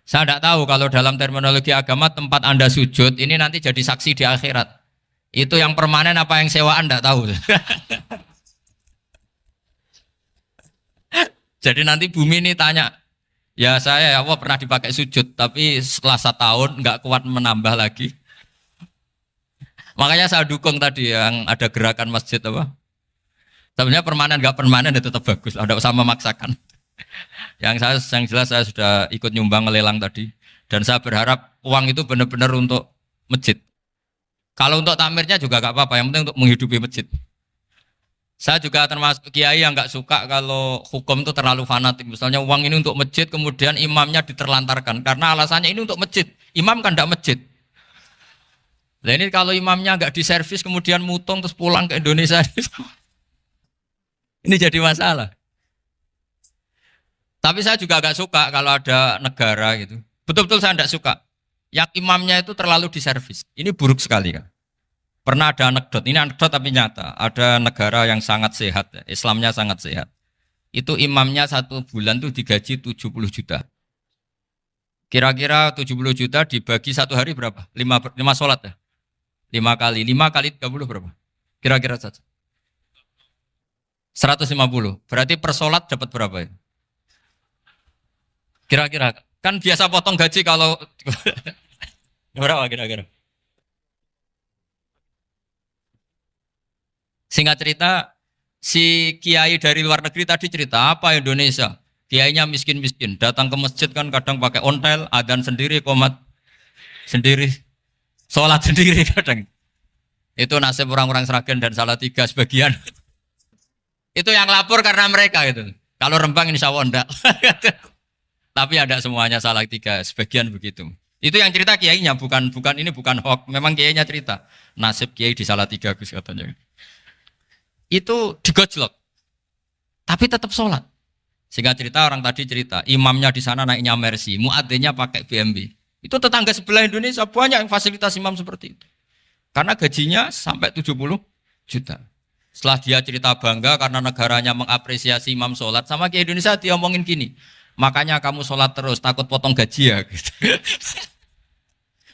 A: Saya tidak tahu kalau dalam terminologi agama tempat Anda sujud ini nanti jadi saksi di akhirat. Itu yang permanen apa yang sewaan tidak tahu. Jadi nanti bumi ini tanya, ya saya ya Allah pernah dipakai sujud, tapi setelah 1 tahun nggak kuat menambah lagi. Makanya saya dukung tadi yang ada gerakan masjid apa. Sebenarnya permanen nggak permanen itu tetap bagus, tidak usah memaksakan. Yang jelas saya sudah ikut nyumbang lelang tadi, dan saya berharap uang itu benar-benar untuk masjid. Kalau untuk tamirnya juga nggak apa-apa, yang penting untuk menghidupi masjid. Saya juga termasuk kiai yang nggak suka kalau hukum itu terlalu fanatik. Misalnya uang ini untuk masjid, kemudian imamnya diterlantarkan. Karena alasannya ini untuk masjid. Imam kan tidak masjid. Nah ini kalau imamnya nggak diservis, kemudian mutung terus pulang ke Indonesia. Ini jadi masalah. Tapi saya juga nggak suka kalau ada negara gitu. Betul-betul saya tidak suka. Yang imamnya itu terlalu diservis. Ini buruk sekali kan. Pernah ada anekdot, ini anekdot tapi nyata. Ada negara yang sangat sehat, Islamnya sangat sehat. Itu imamnya 1 bulan tuh digaji 70 juta. Kira-kira 70 juta dibagi 1 hari berapa? 5 sholat ya? 5 kali 30 berapa? Kira-kira saja. 150. Berarti per sholat dapat berapa ya? Kira-kira. Kan biasa potong gaji kalau... berapa kira-kira? Singkat cerita, si kiai dari luar negeri tadi cerita apa Indonesia? Kiainya miskin-miskin, datang ke masjid kan kadang pakai ontel, adzan sendiri, qomat sendiri, sholat sendiri kadang. Itu nasib orang-orang Sragen dan Salatiga sebagian. Itu yang lapor karena mereka itu. Kalau Rembang insya Allah enggak. Tapi ada semuanya Salatiga, sebagian begitu. Itu yang cerita kiainya, bukan ini bukan hoax. Memang kiainya cerita. Nasib kiai di Salatiga Gus katanya. Itu digojlok, tapi tetap sholat. Sehingga cerita orang tadi cerita, imamnya di sana naiknya Mercy, muadzinnya pakai BMW. Itu tetangga sebelah Indonesia banyak yang fasilitas imam seperti itu. Karena gajinya sampai 70 juta. Setelah dia cerita bangga karena negaranya mengapresiasi imam sholat, sama kayak Indonesia dia omongin gini, makanya kamu sholat terus, takut potong gaji ya. Gitu.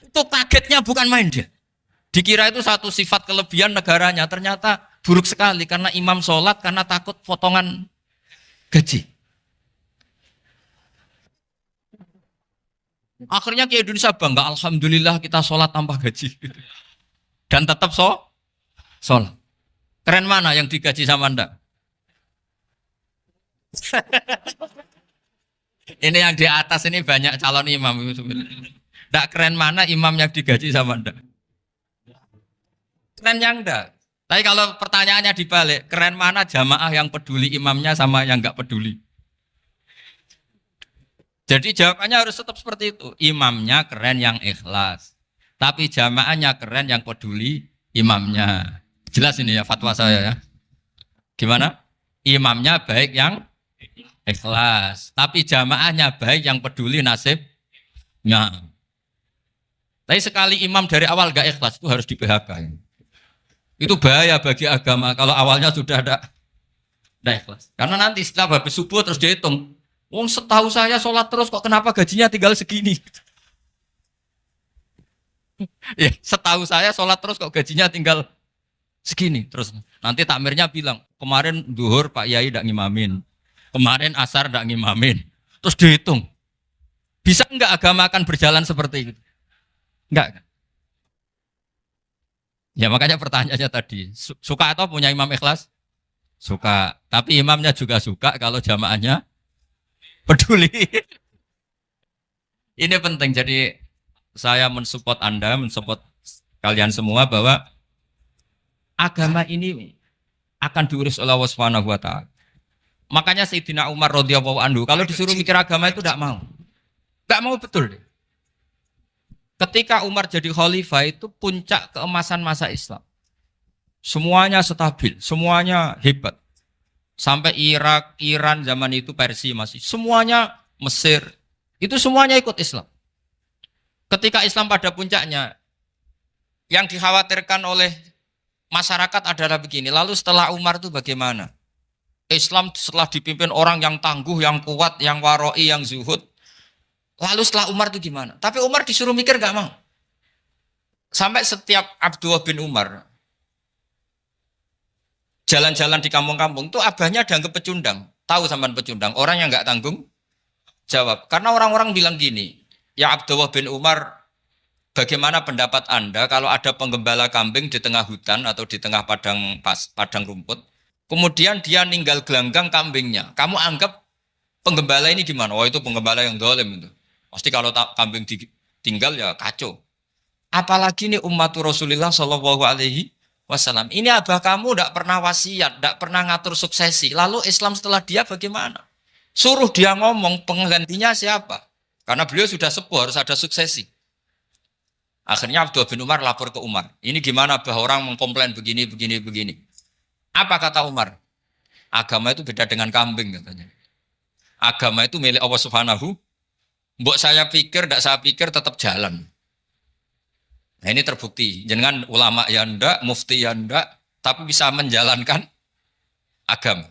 A: Itu kagetnya bukan main dia. Dikira itu satu sifat kelebihan negaranya, ternyata buruk sekali karena imam sholat karena takut potongan gaji. Akhirnya ke Indonesia bangga, alhamdulillah kita sholat tanpa gaji. Dan tetap sholat. Keren mana yang digaji sama Anda? Ini yang di atas ini banyak calon imam. Tidak keren mana imam yang digaji sama Anda? Keren yang enggak. Tapi kalau pertanyaannya dibalik, keren mana jamaah yang peduli imamnya sama yang enggak peduli? Jadi jawabannya harus tetap seperti itu. Imamnya keren yang ikhlas. Tapi jamaahnya keren yang peduli imamnya. Jelas ini ya fatwa saya ya. Gimana? Imamnya baik yang ikhlas. Tapi jamaahnya baik yang peduli nasibnya. Tapi sekali imam dari awal enggak ikhlas itu harus di PHK. Itu bahaya bagi agama kalau awalnya sudah ada ikhlas. Karena nanti setelah habis subuh terus dihitung. Wong setahu saya sholat terus kok kenapa gajinya tinggal segini? Ya, setahu saya sholat terus kok gajinya tinggal segini. Terus nanti takmirnya bilang, kemarin duhur Pak Yai tidak ngimamin. Kemarin asar tidak ngimamin. Terus dihitung. Bisa enggak agama akan berjalan seperti itu? Enggak. Ya makanya pertanyaannya tadi, suka atau punya imam ikhlas? Suka. Tapi imamnya juga suka kalau jamaahnya peduli. Ini penting. Jadi saya mensupport Anda, mensupport kalian semua bahwa agama ini akan diurus oleh Allah Subhanahu wa taala. Makanya Sayyidina Umar radhiyallahu anhu kalau disuruh mikir agama itu tidak mau. Tidak mau betul. Ketika Umar jadi khalifah itu puncak keemasan masa Islam. Semuanya stabil, semuanya hebat. Sampai Irak, Iran zaman itu Persia masih. Semuanya Mesir. Itu semuanya ikut Islam. Ketika Islam pada puncaknya, yang dikhawatirkan oleh masyarakat adalah begini. Lalu setelah Umar itu bagaimana? Islam setelah dipimpin orang yang tangguh, yang kuat, yang waroi, yang zuhud. Lalu setelah Umar itu gimana? Tapi Umar disuruh mikir gak mau. Sampai setiap Abdullah bin Umar jalan-jalan di kampung-kampung itu abahnya dianggap pecundang. Tahu sampean pecundang? Orang yang gak tanggung jawab. Karena orang-orang bilang gini, ya Abdullah bin Umar, bagaimana pendapat Anda kalau ada penggembala kambing di tengah hutan atau di tengah padang rumput, kemudian dia ninggal gelanggang kambingnya. Kamu anggap penggembala ini gimana? Oh itu penggembala yang dolim itu. Pasti kalau kambing ditinggal ya kacau. Apalagi ini umatur Rasulullah Shallallahu Alaihi Wasallam. Ini abah kamu tidak pernah wasiat, tidak pernah ngatur suksesi. Lalu Islam setelah dia bagaimana? Suruh dia ngomong penggantinya siapa? Karena beliau sudah sepuh harus ada suksesi. Akhirnya Abdullah bin Umar lapor ke Umar. Ini gimana bah orang mengkomplain begini. Apa kata Umar? Agama itu beda dengan kambing katanya. Agama itu milik Allah Subhanahu. Mbok saya pikir, tidak saya pikir tetap jalan. Nah ini terbukti. Jangan ulama ya ndak, mufti ya ndak, tapi bisa menjalankan agama.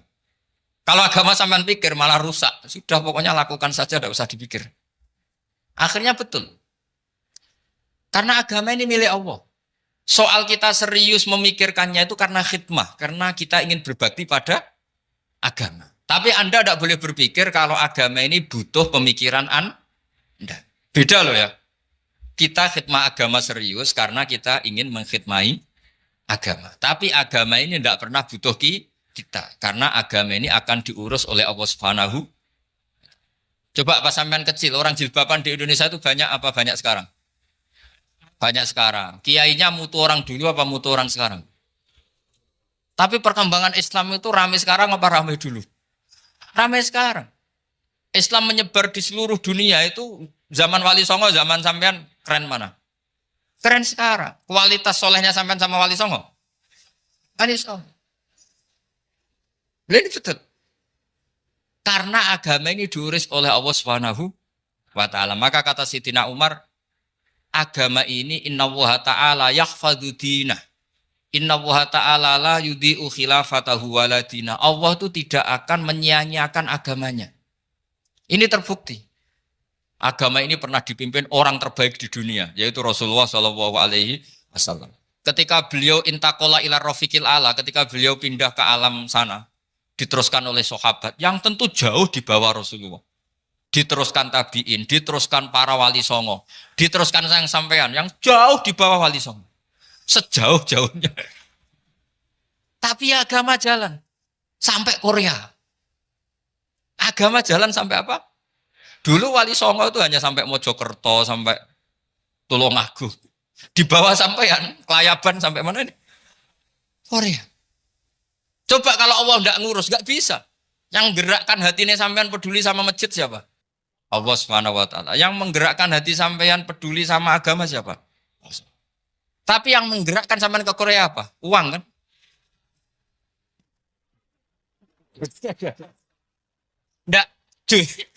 A: Kalau agama sampean pikir malah rusak. Sudah pokoknya lakukan saja, tidak usah dipikir. Akhirnya betul. Karena agama ini milik Allah. Soal kita serius memikirkannya itu karena khidmah. Karena kita ingin berbakti pada agama. Tapi Anda tidak boleh berpikir kalau agama ini butuh pemikiran Anda. Beda loh ya. Kita khidmah agama serius karena kita ingin mengkhidmai agama. Tapi agama ini tidak pernah butuh kita. Karena agama ini akan diurus oleh Allah Subhanahu. Coba pas sampean kecil, orang jilbaban di Indonesia itu banyak apa banyak sekarang? Banyak sekarang. Kiainya mutu orang dulu apa mutu orang sekarang? Tapi perkembangan Islam itu ramai sekarang apa ramai dulu? Ramai sekarang. Islam menyebar di seluruh dunia itu zaman Wali Songo, zaman sampean keren mana? Keren sekarang. Kualitas solehnya sampean sama Wali Songo? Wali Songo. Ini betul. Karena agama ini diurus oleh Allah Subhanahu wa taala. Maka kata Sayyidina Umar, agama ini innallaha ta'ala yahfadzu dinah. Innallaha ta'ala la yudhi'u khilafatahu waladina. Allah itu tidak akan menyia-nyiakan agamanya. Ini terbukti. Agama ini pernah dipimpin orang terbaik di dunia, yaitu Rasulullah Shallallahu Alaihi Wasallam. Ketika beliau intakola ila rofiqil ala, ketika beliau pindah ke alam sana, diteruskan oleh sahabat yang tentu jauh di bawah Rasulullah. Diteruskan tabi'in, diteruskan para wali songo, diteruskan sang sampean yang jauh di bawah wali songo. Sejauh-jauhnya. Tapi agama jalan sampai Korea. Agama jalan sampai apa? Dulu wali songo itu hanya sampai Mojokerto, sampai Tulungagung. Di bawah sampean, Kelayaban sampai mana ini? Korea. Coba kalau Allah tidak ngurus, nggak bisa. Yang gerakkan hatinya sampean peduli sama masjid siapa? Allah Subhanahu wa taala. Yang menggerakkan hati sampean peduli sama agama siapa? Tapi yang menggerakkan sampean ke Korea apa? Uang kan? Enggak,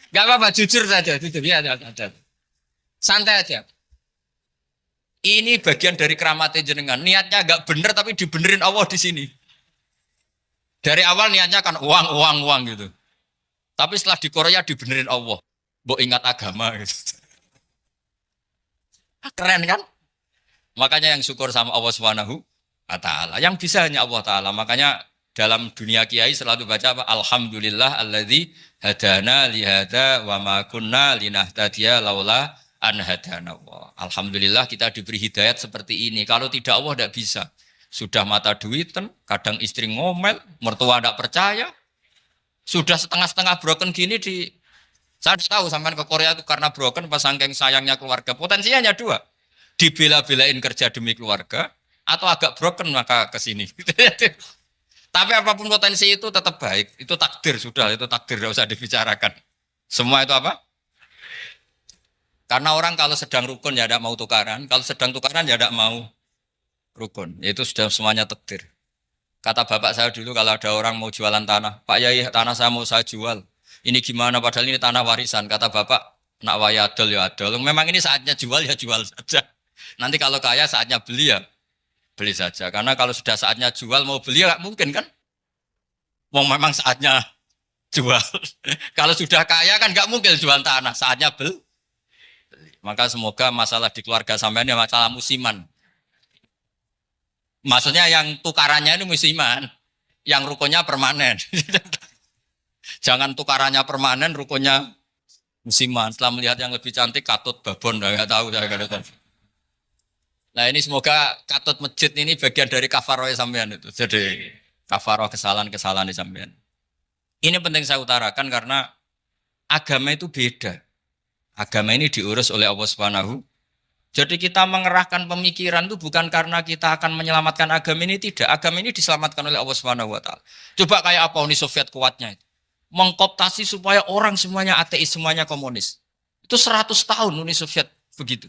A: enggak apa-apa, jujur saja, jujur ya, ada. Santai aja. Ini bagian dari keramatnya jenengan. Niatnya agak bener tapi dibenerin Allah di sini. Dari awal niatnya kan uang, uang, uang gitu. Tapi setelah di Korea dibenerin Allah. Mbok ingat agama gitu. Keren kan? Makanya yang syukur sama Allah Subhanahu wa taala. Yang bisa hanya Allah taala. Makanya dalam dunia kiai selalu baca apa? Alhamdulillah alladzi hadana li hadza wa ma kunna linahtadiya laula an hadana Allah. Alhamdulillah kita diberi hidayat seperti ini. Kalau tidak Allah tidak bisa. Sudah mata duitan, kadang istri ngomel, mertua tidak percaya. Sudah setengah-setengah broken gini saya tahu sampai ke Korea itu karena broken pas saking sayangnya keluarga. Potensinya hanya dua. Dibela-belain kerja demi keluarga atau agak broken maka ke sini. Tapi apapun potensi itu tetap baik. Itu takdir sudah, itu takdir tidak usah dibicarakan. Semua itu apa? Karena orang kalau sedang rukun ya tidak mau tukaran, kalau sedang tukaran ya tidak mau rukun. Itu sudah semuanya takdir. Kata bapak saya dulu kalau ada orang mau jualan tanah, Pak Yai tanah saya mau saya jual. Ini gimana padahal ini tanah warisan. Kata bapak, nak waya adol ya adol. Memang ini saatnya jual ya jual saja. Nanti kalau kaya saatnya beli ya beli saja. Karena kalau sudah saatnya jual mau beli ya nggak mungkin kan. Mau memang saatnya jual. Kalau sudah kaya kan nggak mungkin jual tanah. Saatnya beli. Maka semoga masalah di keluarga sampean ya masalah musiman. Maksudnya yang tukarannya ini musiman, yang rukunnya permanen. Jangan tukarannya permanen, rukunnya musiman. Setelah melihat yang lebih cantik, katut babon, nggak tahu saya katakan. Nah ini semoga katut masjid ini bagian dari kafaroh sampean itu. Jadi kafaroh kesalahan-kesalahan sampean. Ini penting saya utarakan karena agama itu beda. Agama ini diurus oleh Allah Subhanahu. Jadi kita mengerahkan pemikiran itu bukan karena kita akan menyelamatkan agama ini, tidak. Agama ini diselamatkan oleh Allah Subhanahu wa taala. Coba kayak apa Uni Soviet kuatnya itu. Mengkooptasi supaya orang semuanya ateis, semuanya komunis. Itu 100 tahun Uni Soviet begitu.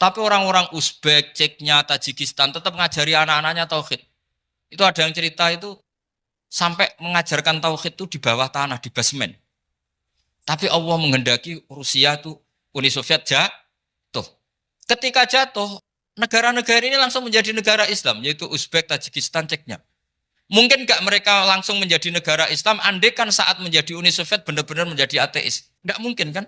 A: Tapi orang-orang Uzbek, Ceknya, Tajikistan tetap mengajari anak-anaknya tauhid. Itu ada yang cerita itu sampai mengajarkan tauhid itu di bawah tanah, di basement. Tapi Allah menghendaki Rusia itu Uni Soviet jatuh. Ketika jatuh, negara-negara ini langsung menjadi negara Islam, yaitu Uzbek, Tajikistan, Ceknya. Mungkin nggak mereka langsung menjadi negara Islam, andai kan saat menjadi Uni Soviet benar-benar menjadi ateis. Nggak mungkin kan?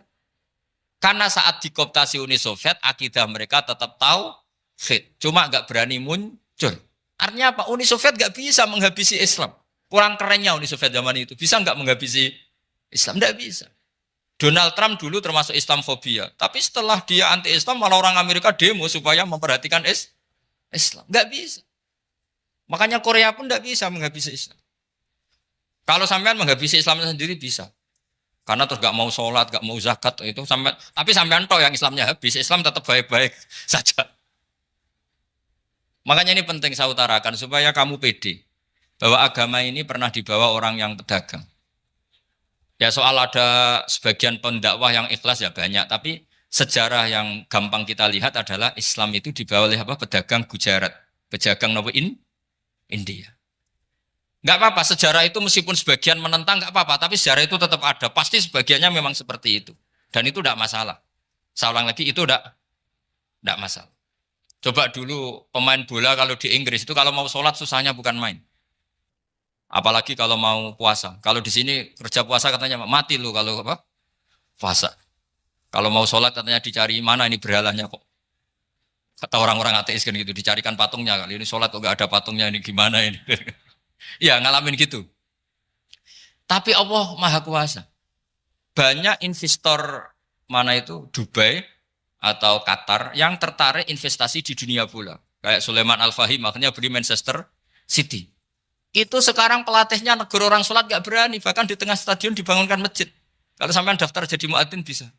A: Karena saat dikooptasi Uni Soviet, akidah mereka tetap tauhid. Cuma nggak berani muncul. Artinya apa? Uni Soviet nggak bisa menghabisi Islam. Kurang kerennya Uni Soviet zaman itu. Bisa nggak menghabisi Islam? Nggak bisa. Donald Trump dulu termasuk Islamfobia. Tapi setelah dia anti-Islam, malah orang Amerika demo supaya memperhatikan Islam. Nggak bisa. Makanya Korea pun nggak bisa menghabisi Islam. Kalau sampean menghabisi Islam sendiri bisa. Karena terus nggak mau sholat, nggak mau zakat itu sampai. Tapi sampean toh yang Islamnya habis, Islam tetap baik-baik saja. Makanya ini penting saya utarakan supaya kamu pede bahwa agama ini pernah dibawa orang yang pedagang. Ya soal ada sebagian pendakwah yang ikhlas ya banyak, tapi sejarah yang gampang kita lihat adalah Islam itu dibawa oleh apa? Pedagang Gujarat, pedagang India. Nggak apa-apa, sejarah itu meskipun sebagian menentang nggak apa-apa, tapi sejarah itu tetap ada. Pasti sebagiannya memang seperti itu. Dan itu tidak masalah. Saya ulang lagi, itu tidak masalah. Coba dulu pemain bola kalau di Inggris itu kalau mau sholat susahnya bukan main. Apalagi kalau mau puasa. Kalau di sini kerja puasa katanya mati lu kalau apa? Puasa. Kalau mau sholat katanya dicari mana ini berhalanya kok. Kata orang-orang ateis kan gitu, dicarikan patungnya. Kali ini sholat kok gak ada patungnya, ini gimana ini. Ya ngalamin gitu. Tapi Allah Maha Kuasa. Banyak investor mana itu Dubai atau Qatar yang tertarik investasi di dunia bola. Kayak Sulaiman Al-Fahim makanya beli Manchester City. Itu sekarang pelatihnya negara orang sholat gak berani. Bahkan di tengah stadion dibangunkan masjid. Kalau sampai daftar jadi muadzin bisa.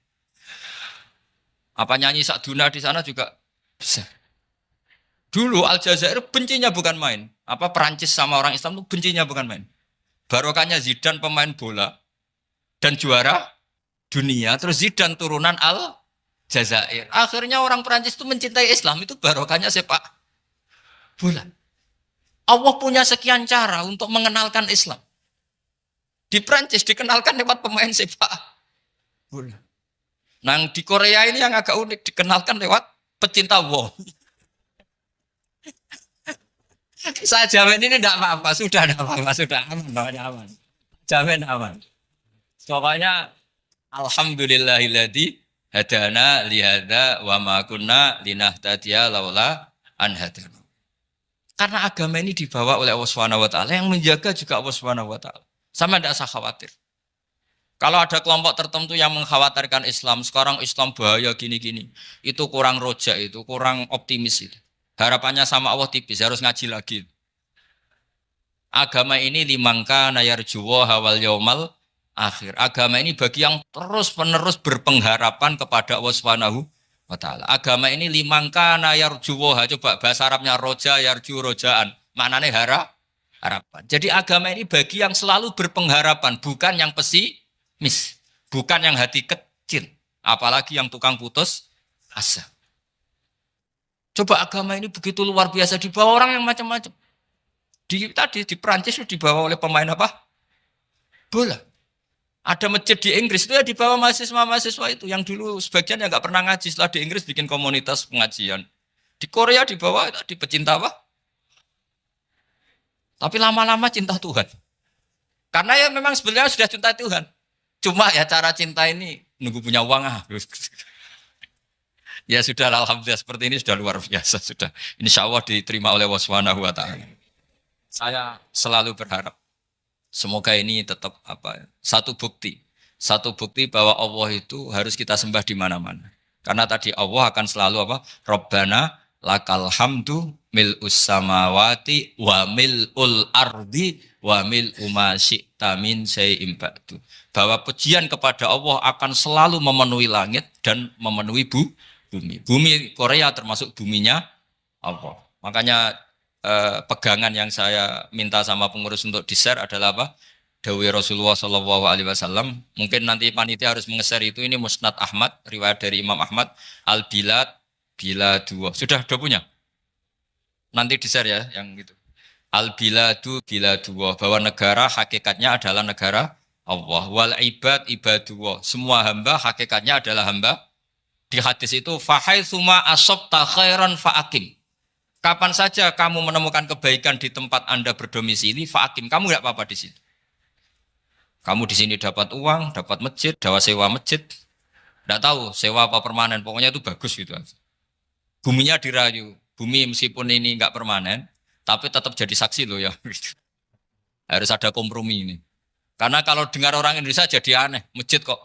A: Apa nyanyi Sakduna di sana juga bisa. Dulu Aljazair bencinya bukan main. Apa Perancis sama orang Islam itu bencinya bukan main. Barokahnya Zidane pemain bola dan juara dunia. Terus Zidane turunan Aljazair. Akhirnya orang Perancis itu mencintai Islam. Itu barokahnya sepak bola. Allah punya sekian cara untuk mengenalkan Islam. Di Prancis dikenalkan lewat pemain sepak bola. Nah di Korea ini yang agak unik dikenalkan lewat
B: pecinta wong. Saya jamin ini tidak apa-apa, sudah tidak apa-apa, sudah aman, pokoknya aman. Jamin aman. Pokoknya alhamdulillahilladzi hadana lihada wa ma kunna linahtadiya laula an hadana. Karena agama ini dibawa oleh Allah Subhanahu wa taala, yang menjaga juga Allah Subhanahu wa taala. Sama tidak usah khawatir. Kalau ada kelompok tertentu yang mengkhawatirkan Islam, sekarang Islam bahaya gini-gini, itu kurang roja, itu kurang optimis itu. Harapannya sama Allah tipis, harus ngaji lagi. Agama ini limangka nayarjuwa hawal yaumal akhir. Agama ini bagi yang terus-menerus berpengharapan kepada Allah Subhanahu wa taala. Agama ini limangka nayarjuwa, coba bahasa Arabnya roja yarju rojaan. Maknanya harapan. Jadi agama ini bagi yang selalu berpengharapan, bukan yang pesimis, bukan yang hati kecil, apalagi yang tukang putus asa. Coba agama ini begitu luar biasa dibawa orang yang macam-macam. Di Perancis dibawa oleh pemain apa? Bola. Ada masjid di Inggris itu ya dibawa mahasiswa-mahasiswa itu yang dulu sebagian yang nggak pernah ngaji, setelah di Inggris bikin komunitas pengajian. Di Korea dibawa di pecinta apa? Tapi lama-lama cinta Tuhan. Karena ya memang sebenarnya sudah cinta Tuhan. Cuma ya cara cinta ini nunggu punya uang Ya sudah, alhamdulillah seperti ini sudah luar biasa sudah. Insya Allah diterima oleh Allah Subhanahu wa taala. Saya selalu berharap semoga ini tetap satu bukti bahwa Allah itu harus kita sembah di mana-mana. Karena tadi Allah akan selalu Rabbana lakal hamdu mil'us samawati wa mil'ul ardi wa mil'u ma syi'ta min syai'in ba'du. Bahwa pujian kepada Allah akan selalu memenuhi langit dan memenuhi bumi. Bumi Korea termasuk buminya Allah. Makanya pegangan yang saya minta sama pengurus untuk di-share adalah Dawai Rasulullah Shallallahu Alaihi Wasallam. Mungkin nanti panitia harus mengeser itu. Ini Musnad Ahmad, riwayat dari Imam Ahmad. Al-Bilad bila dua. Sudah punya? Nanti di-share ya yang gitu. Al-Biladu bila dua. Bahwa negara hakikatnya adalah negara Allah. Wal ibad ibadullah. Semua hamba hakikatnya adalah hamba. Di hadis itu fahaitsuma asabta khairan fa'akim. Kapan saja kamu menemukan kebaikan di tempat Anda berdomisili, fa'akim, kamu enggak apa-apa di sini. Kamu di sini dapat uang, dapat masjid, dapat sewa masjid. Enggak tahu sewa apa permanen, pokoknya itu bagus gitu. Buminya dirayu. Bumi meskipun ini enggak permanen, tapi tetap jadi saksi loh ya. Harus ada kompromi ini. Karena kalau dengar orang Indonesia jadi aneh, masjid kok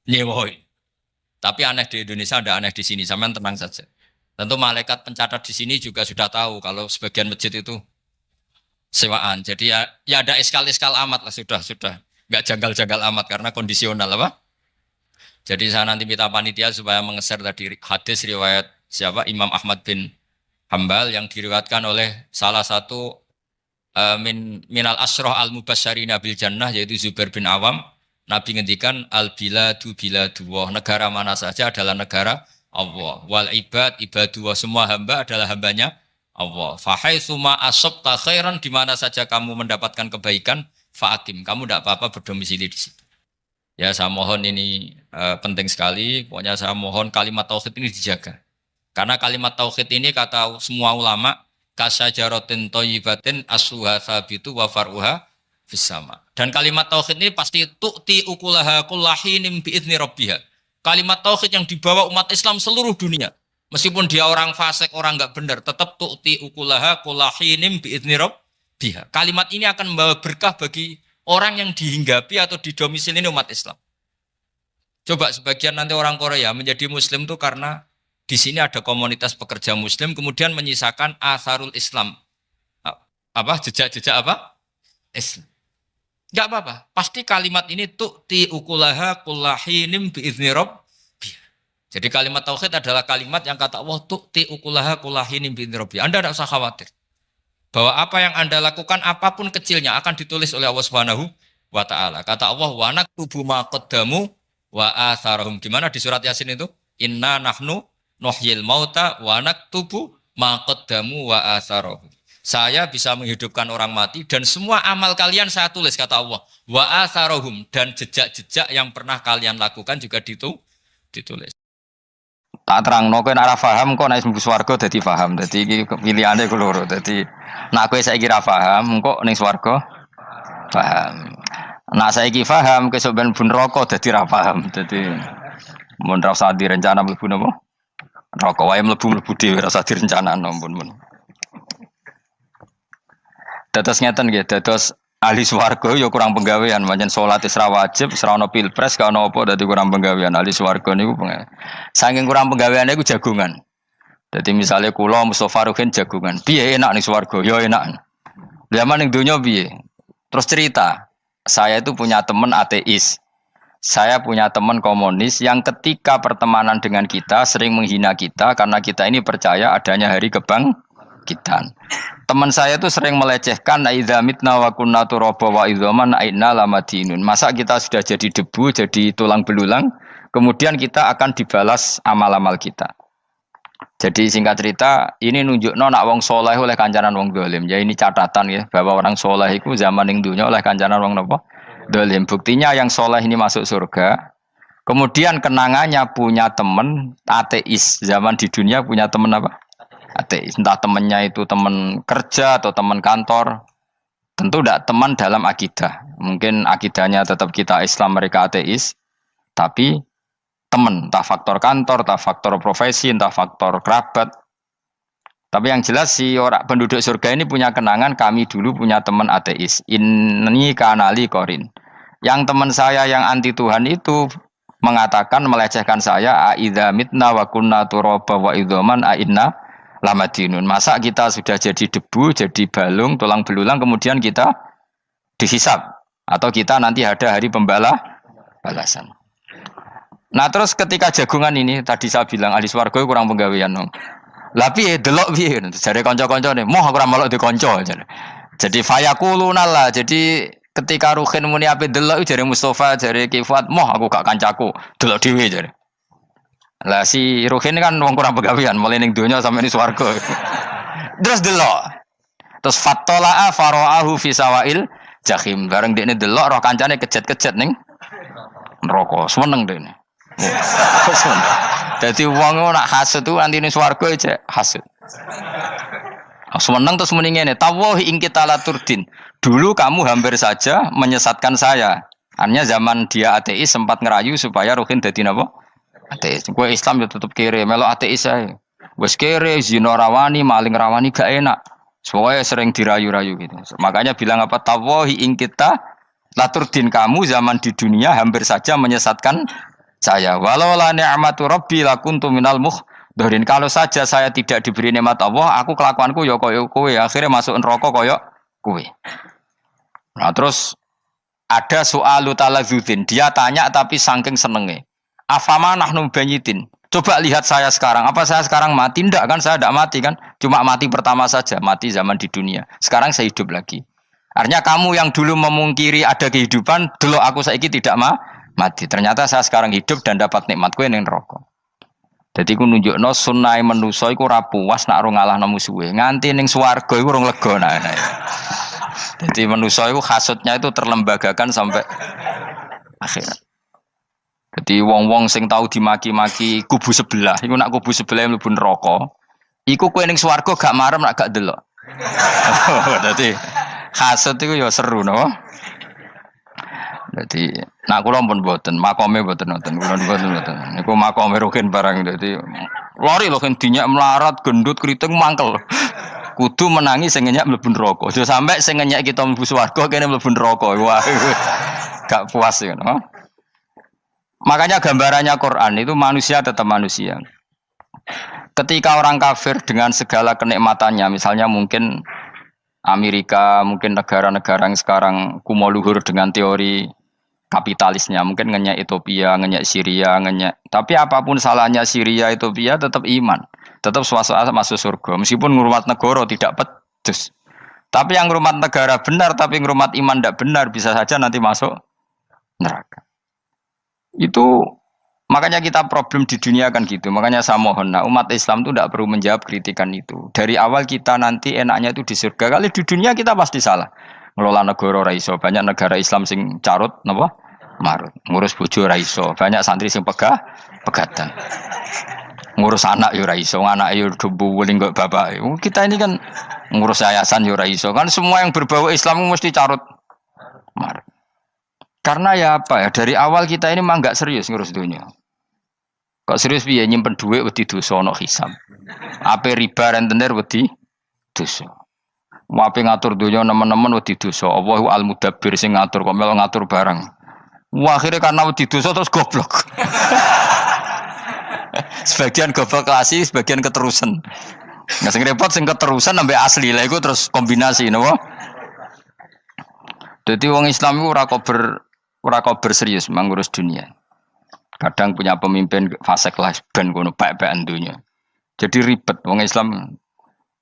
B: nyewoi. Tapi aneh di Indonesia, ada aneh di sini. Sampean tenang saja. Tentu malaikat pencatat di sini juga sudah tahu kalau sebagian masjid itu sewaan. Jadi ya ada eskal-eskal amat lah sudah. Enggak janggal-janggal amat karena kondisional Jadi saya nanti minta panitia supaya mengeser tadi hadis riwayat siapa? Imam Ahmad bin Hambal yang diriwayatkan oleh salah satu minal asroh al-mubasyarina bil jannah yaitu Zubair bin Awam. Nabi ngendikan al-biladu biladullah, negara mana saja adalah negara Allah. Wal ibad ibadullah, semua hamba adalah hambanya Allah. Fahaitsuma asabta khairan, di mana saja kamu mendapatkan kebaikan, fa'akim, kamu tidak apa-apa berdomisili di situ. Ya saya mohon ini penting sekali, pokoknya saya mohon kalimat tauhid ini dijaga. Karena kalimat tauhid ini kata semua ulama, kasyajaratin thayyibatin asluha tsabitu wa far'uha fis-sama. Dan kalimat tauhid ini pasti tu'ti ukulaha kullahinim bi'idzni rabbiha. Kalimat tauhid yang dibawa umat Islam seluruh dunia. Meskipun dia orang fasik, orang enggak benar, tetap tu'ti ukulaha kullahinim bi'idzni rabbiha. Kalimat ini akan membawa berkah bagi orang yang dihinggapi atau didomisili umat Islam. Coba sebagian nanti orang Korea menjadi muslim itu karena di sini ada komunitas pekerja muslim kemudian menyisakan atharul Islam. Jejak-jejak Islam. Enggak apa-apa. Pasti kalimat ini tu'ti ukulaha kullahinim bi'izni rabbiha. Jadi kalimat tauhid adalah kalimat yang kata Allah tu'ti ukulaha kullahinim bi'izni rabbiha. Anda tidak usah khawatir. Bahwa apa yang Anda lakukan apapun kecilnya akan ditulis oleh Allah Subhanahu wa taala. Kata Allah wa naktubu ma qaddamu wa atharahum. Gimana di surat Yasin itu? Inna nahnu nuhyil mauta wa naktubu ma qaddamu wa atharahum. Saya bisa menghidupkan orang mati dan semua amal kalian saya tulis, kata Allah. Wa atharohum, dan jejak-jejak yang pernah kalian lakukan juga ditulis.
A: Tak terangno kowe nek ora paham kok nek mlebu swarga dadi paham. Dadi iki pilihane ku loro. Dadi nek kowe saiki ra paham kok ning swarga paham. Nek saiki paham kesuk ben mlebu neraka dadi ra paham. Dadi mun ra usah direncana mlebu napa? Neraka wae mlebu dhewe ra usah direncanakno mun. Dados ngeten nggih, dados ahli swarga ya kurang penggawean, pancen salat wis ra wajib, wis ra ono pilpres, gak ono apa dadi kurang penggawean. Ahli swarga niku saking kurang penggaweane iku jagungan. Dadi misale kula Mustofa Ruhin jagungan. Piye enak ning swarga? Ya enak. Zaman ning donya piye? Terus cerita, saya itu punya teman ateis. Saya punya teman komunis yang ketika pertemanan dengan kita sering menghina kita karena kita ini percaya adanya hari kebangkitan. Teman saya itu sering melecehkan idza mitna wa kunna turaba wa idzaman aina lamadinun. Masa kita sudah jadi debu, jadi tulang belulang, kemudian kita akan dibalas amal-amal kita. Jadi singkat cerita, ini nunjukno nak wong soleh oleh kancanan wong dolim. Ya ini catatan ya bahwa orang soleh itu zaman ning dunya oleh kancanan wong napa? Dolim. Buktinya yang soleh ini masuk surga. Kemudian kenangannya punya teman ateis. Zaman di dunia punya teman apa? Ateis. Entah temannya itu teman kerja atau teman kantor. Tentu tidak teman dalam akidah. Mungkin akidahnya tetap kita Islam, mereka ateis. Tapi teman, entah faktor kantor, entah faktor profesi, entah faktor kerabat. Tapi yang jelas si orang penduduk surga ini punya kenangan, kami dulu punya teman ateis. Ini kanali korin. Yang teman saya yang anti Tuhan itu mengatakan, melecehkan saya, aidza mitna wa kunna turaba wa idzaman aina lamadinun. Masa kita sudah jadi debu, jadi balung, tulang belulang, kemudian kita dihisab. Atau kita nanti ada hari balasan. Nah terus ketika jagungan ini, tadi saya bilang ahli swarga kurang penggawean. Lah piye delok piye? Jare kanca-kancane, moh aku ora melok di kanca. Jadi fayakulunallah. Jadi ketika Ruhin muni ape delok jare Mustofa, jare Kifat, moh aku gak kancaku, delok dhewe jare. Lah si Ruhin kan wong kurang pegawean, mulai ning donya sampe ning swarga. Terus delok. Terus fattala'a fara'ahu fi sawail jahim. Bareng dekne delok roh kancane kejet-kejet ning neraka. Seneng dekne. Dadi wong nak hasud tu nanti ning swarga aja hasud. Seneng terus muni ngene, tawahi ing kita laturdin. Dulu kamu hampir saja menyesatkan saya. Artinya zaman dia ateis sempat ngerayu supaya Ruhin dadi napa? Ateis. Gue Islam ya tetep kere, melo ateis ae. Wes kere, zina rawani, maling rawani gak enak. Soalnya sering dirayu-rayu gitu. Makanya bilang apa? Tawahi ing kita laturdin, kamu zaman di dunia hampir saja menyesatkan saya. Walau la ni'matu rabbi lakuntu minal muhdharin. Kalau saja saya tidak diberi nikmat Allah, aku kelakuanku ya koyo kowe, akhirnya masuk neraka koyo kowe. Nah, terus ada soal taladzudin. Dia tanya tapi saking senenge. Afama nahnu banyitin. Coba lihat saya sekarang. Apa saya sekarang mati? Tidak kan, saya tidak mati kan. Cuma mati pertama saja, mati zaman di dunia. Sekarang saya hidup lagi. Artinya kamu yang dulu memungkiri ada kehidupan, dulu aku saiki tidak mati. Ternyata saya sekarang hidup dan dapat nikmatku yang neraka. Jadi ku nunjukno sunnahe manusa iku ora puas nak ora ngalahno musuhe. Nganti ning swarga iku urung lega nah. Jadi manusa iku hasudnya itu terlembagakan sampai akhirat. Jadi wong-wong sing tahu dimaki-maki kubu sebelah, iku nak kubu sebelah mlebu neraka, iku kowe ning swarga gak marem nak gak delok. Dadi hasud iku ya seru no. Dadi nak kula pun mboten, makome mboten nonton, kula mboten. Niku makome Ruhin barang dadi lori lho kan dinyak melarat, gendut, kriting mangkel. Kudu menangi sing ngenyak mlebu neraka. Aja sampe sing ngenyak kita mlebu swarga kene mlebu neraka. Wah. Gak puas ya, no? Makanya gambarannya Quran itu manusia tetap manusia. Ketika orang kafir dengan segala kenikmatannya, misalnya mungkin Amerika, mungkin negara-negara yang sekarang kumo luhur dengan teori kapitalisnya, mungkin ngenyek Ethiopia, ngenyek Syria, ngenyek. Tapi apapun salahnya Syria, Ethiopia tetap iman, tetap suasana masuk surga. Meskipun ngurmat negara tidak pedes. Tapi yang ngurmat negara benar, tapi ngurmat iman tidak benar, bisa saja nanti masuk neraka. Itu makanya kita problem di dunia kan gitu. Makanya saya mohon, nah, umat Islam itu tidak perlu menjawab kritikan itu. Dari awal kita nanti enaknya itu di surga. Kali di dunia kita pasti salah. Ngelola negara raiso. Banyak negara Islam sing carut, napa? Marut. Ngurus bojo raiso. Banyak santri sing pegatan. ngurus anak yo ora iso, anak yo debu weling kok bapak. Kita ini kan ngurus yayasan yo ora iso. Kan semua yang berbau Islam mesti carut marut. Karena ya apa ya, dari awal kita ini mah enggak serius ngurus dunia. Kok serius piye nyimpen dhuwit wedi dosa ana hisab. Ape riba rentenir wedi dosa. Wape ngatur dunia nemen-nemen wedi dosa. Allahu al-mudabbir sing ngatur kok melu ngatur barang. Wah, akhirnya karena wedi dosa terus goblok. Sebagian goblok klasik, sebagian keterusan. Nah, sing repot sing keterusan sampai asli lah iku terus kombinasi napa? Jadi wong Islam iku ora kober serius mengurus dunia. Kadang punya pemimpin fasik lah ben kono bae-baean dunia. Jadi ribet wong Islam.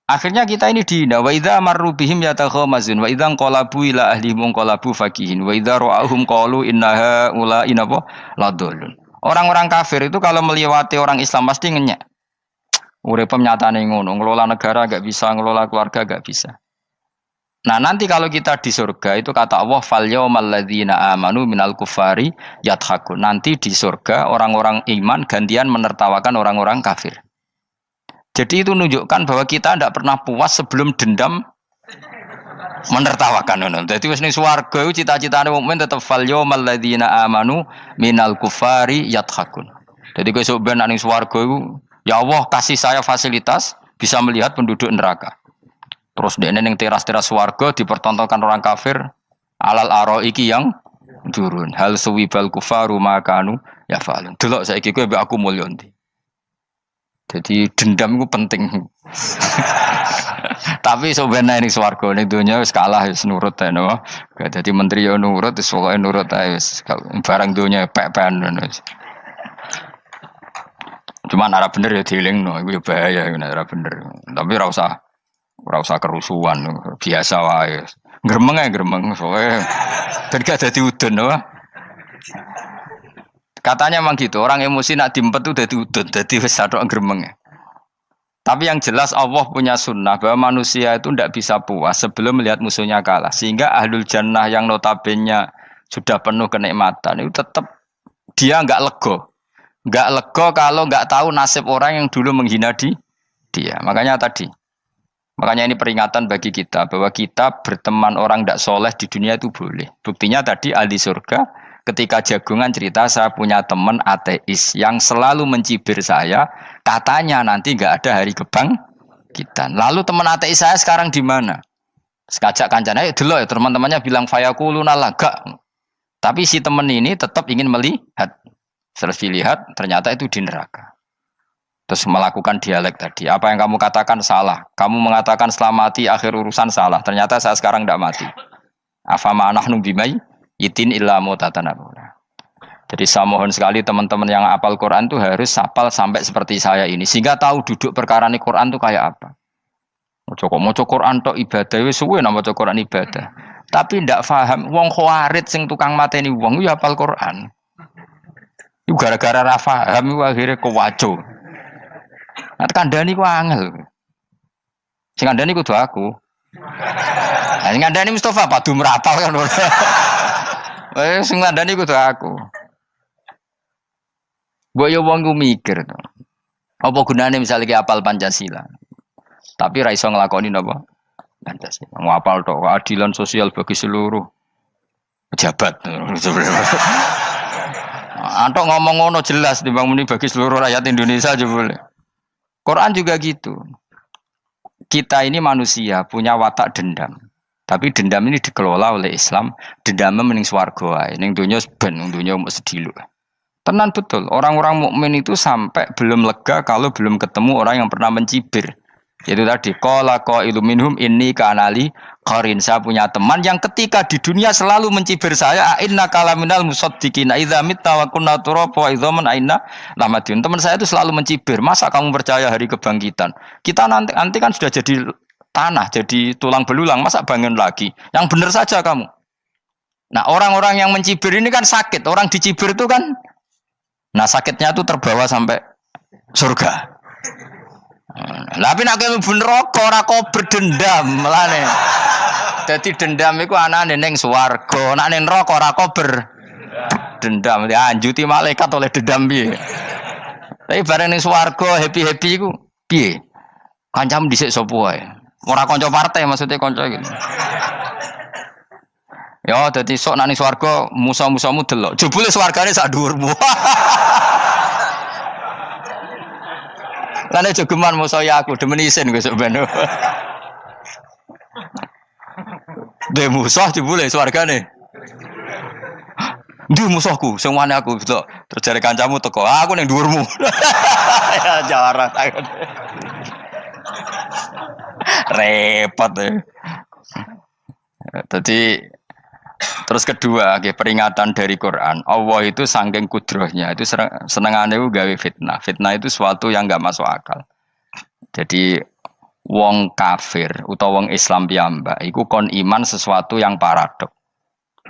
A: Akhirnya kita ini dihina wa idza marru bihim yatakhamazun wa idza qalabu ila ahlihim qalabu fakihin wa idza ra'ahum qalu innaha ula inapa ladallun. Orang-orang kafir itu kalau melewati orang Islam pasti ngenyek. Urip nyatane ngono, ngelola negara enggak bisa, ngelola keluarga enggak bisa. Nah, nanti kalau kita di surga itu kata Allah fal yaumal ladzina amanu minal kufari yadhakun. Nanti di surga orang-orang iman gantian menertawakan orang-orang kafir. Jadi itu menunjukkan bahwa kita tidak pernah puas sebelum dendam menertawakan. Jadi wis ning swarga iku cita-citane mukmin tetep fal yaumal ladzina amanu minal kufari yadhakun. Jadi kowe sok ben ning swarga iku ya Allah kasih saya fasilitas bisa melihat penduduk neraka. Terus dene ning teras-teras swarga dipertontonkan orang kafir alal araiki yang turun. Hal suwibal kufaru makanu ya fa'alun. Delok saiki kowe mbek aku mulya ndi. Jadi dendam itu penting. Tapi sebenarnya ini swarga ning donya wis kalah wis nurut ae no. Dadi menteri yo nurut wis pokoke nurut ae wis barang donya pek-pekan ngono. Cuman ora bener ya dielingno iku ya bahaya nek ora bener. Tapi ora usah kerusuhan biasa wae. Gremeng ae gremeng pokoke ben gak dadi udun no. Katanya memang gitu, orang emosi nak diempet itu dadi udun, dadi wis satok gremeng. Tapi yang jelas Allah punya sunnah bahwa manusia itu tidak bisa puas sebelum melihat musuhnya kalah. Sehingga ahlul jannah yang notabene sudah penuh kenikmatan itu tetap dia enggak lego. Enggak lego kalau enggak tahu nasib orang yang dulu menghina dia. Makanya ini peringatan bagi kita bahwa kita berteman orang tidak soleh di dunia itu boleh. Buktinya tadi ahli surga ketika jagungan cerita saya punya teman ateis yang selalu mencibir saya, katanya nanti nggak ada hari kebangkitan. Lalu teman ateis saya sekarang di mana? Sekajak kancana, dulu ya teman-temannya bilang fayakuluna laga. Tapi si teman ini tetap ingin melihat. Terus dilihat ternyata itu di neraka. Terus melakukan dialek tadi. Apa yang kamu katakan salah. Kamu mengatakan selamat mati akhir urusan salah. Ternyata saya sekarang tidak mati. Afama nahnu bimai itin illa mutatanabuna. Jadi saya mohon sekali teman-teman yang hafal Quran itu harus hafal sampai seperti saya ini sehingga tahu duduk perkara ini Quran itu kayak apa. Maca Quran tok ibadah wis suwe nang maca Quran ibadah. Tapi ndak paham wong khawarit sing tukang mateni wong yo hafal Quran. Iku gara-gara ra paham iku akhire kewaco. Nah kandhani ku angel. Sing kandhani kudu aku. Nah sing kandhani Mustafa padu merapal kan. Sing ngandani kudu aku. Mbok yo wong ku mikir to. Apa gunane misalnya ki apal Pancasila. Tapi ra iso nglakoni napa? Pancasila. Ngapal tok keadilan sosial bagi seluruh pejabat. Antok ngomong ngono jelas timbang muni bagi seluruh rakyat Indonesia aja boleh. Quran juga gitu. Kita ini manusia punya watak dendam. Tapi dendam ini dikelola oleh Islam. Dendamnya mending swarga wae. Ning donya ben, ning donya mung sediluk. Tenan betul. Orang-orang mukmin itu sampai belum lega kalau belum ketemu orang yang pernah mencibir. Itu tadi qala qailum minhum inni kanali qarin. Saya punya teman yang ketika di dunia selalu mencibir saya, inna kalaminal musaddiqina idza mitta wa kunna turaba wa idzaman aina lamadun. Teman saya itu selalu mencibir, masa kamu percaya hari kebangkitan? Kita nanti kan sudah jadi tanah, jadi tulang belulang, masa bangun lagi? Yang benar saja kamu. Nah, orang-orang yang mencibir ini kan sakit. Orang dicibir itu kan nah sakitnya itu terbawa sampai surga. Tapi nek mlebu neraka ora kok berdendam melane. Dadi dendam iku anane ning swarga, nek ning neraka ora kok berdendam. Dianjuti malaikat oleh dendam piye. Tapi bareng ning swarga happy-happy iku piye? Kancam dhisik sapa wae. Ora kanca partai maksudnya kanca gitu. Ya dadi sok nang ning swarga musa-musamu delok. Jebule swargane sak dhuwurmu. Lan aja geman musa ya aku demen isin besok ben. De musuh jebule swargane. Ndi musuhku sing wane aku delok. Terus jare kancamu teko, aku ning dhuwurmu. Ya jarak. Repot ya. Jadi terus kedua, peringatan dari Quran. Allah itu saking kudrohnya itu senengane itu gawe fitnah. Fitnah itu sesuatu yang enggak masuk akal. Jadi wong kafir utawa wong Islam piyambak iku kon iman sesuatu yang paradok.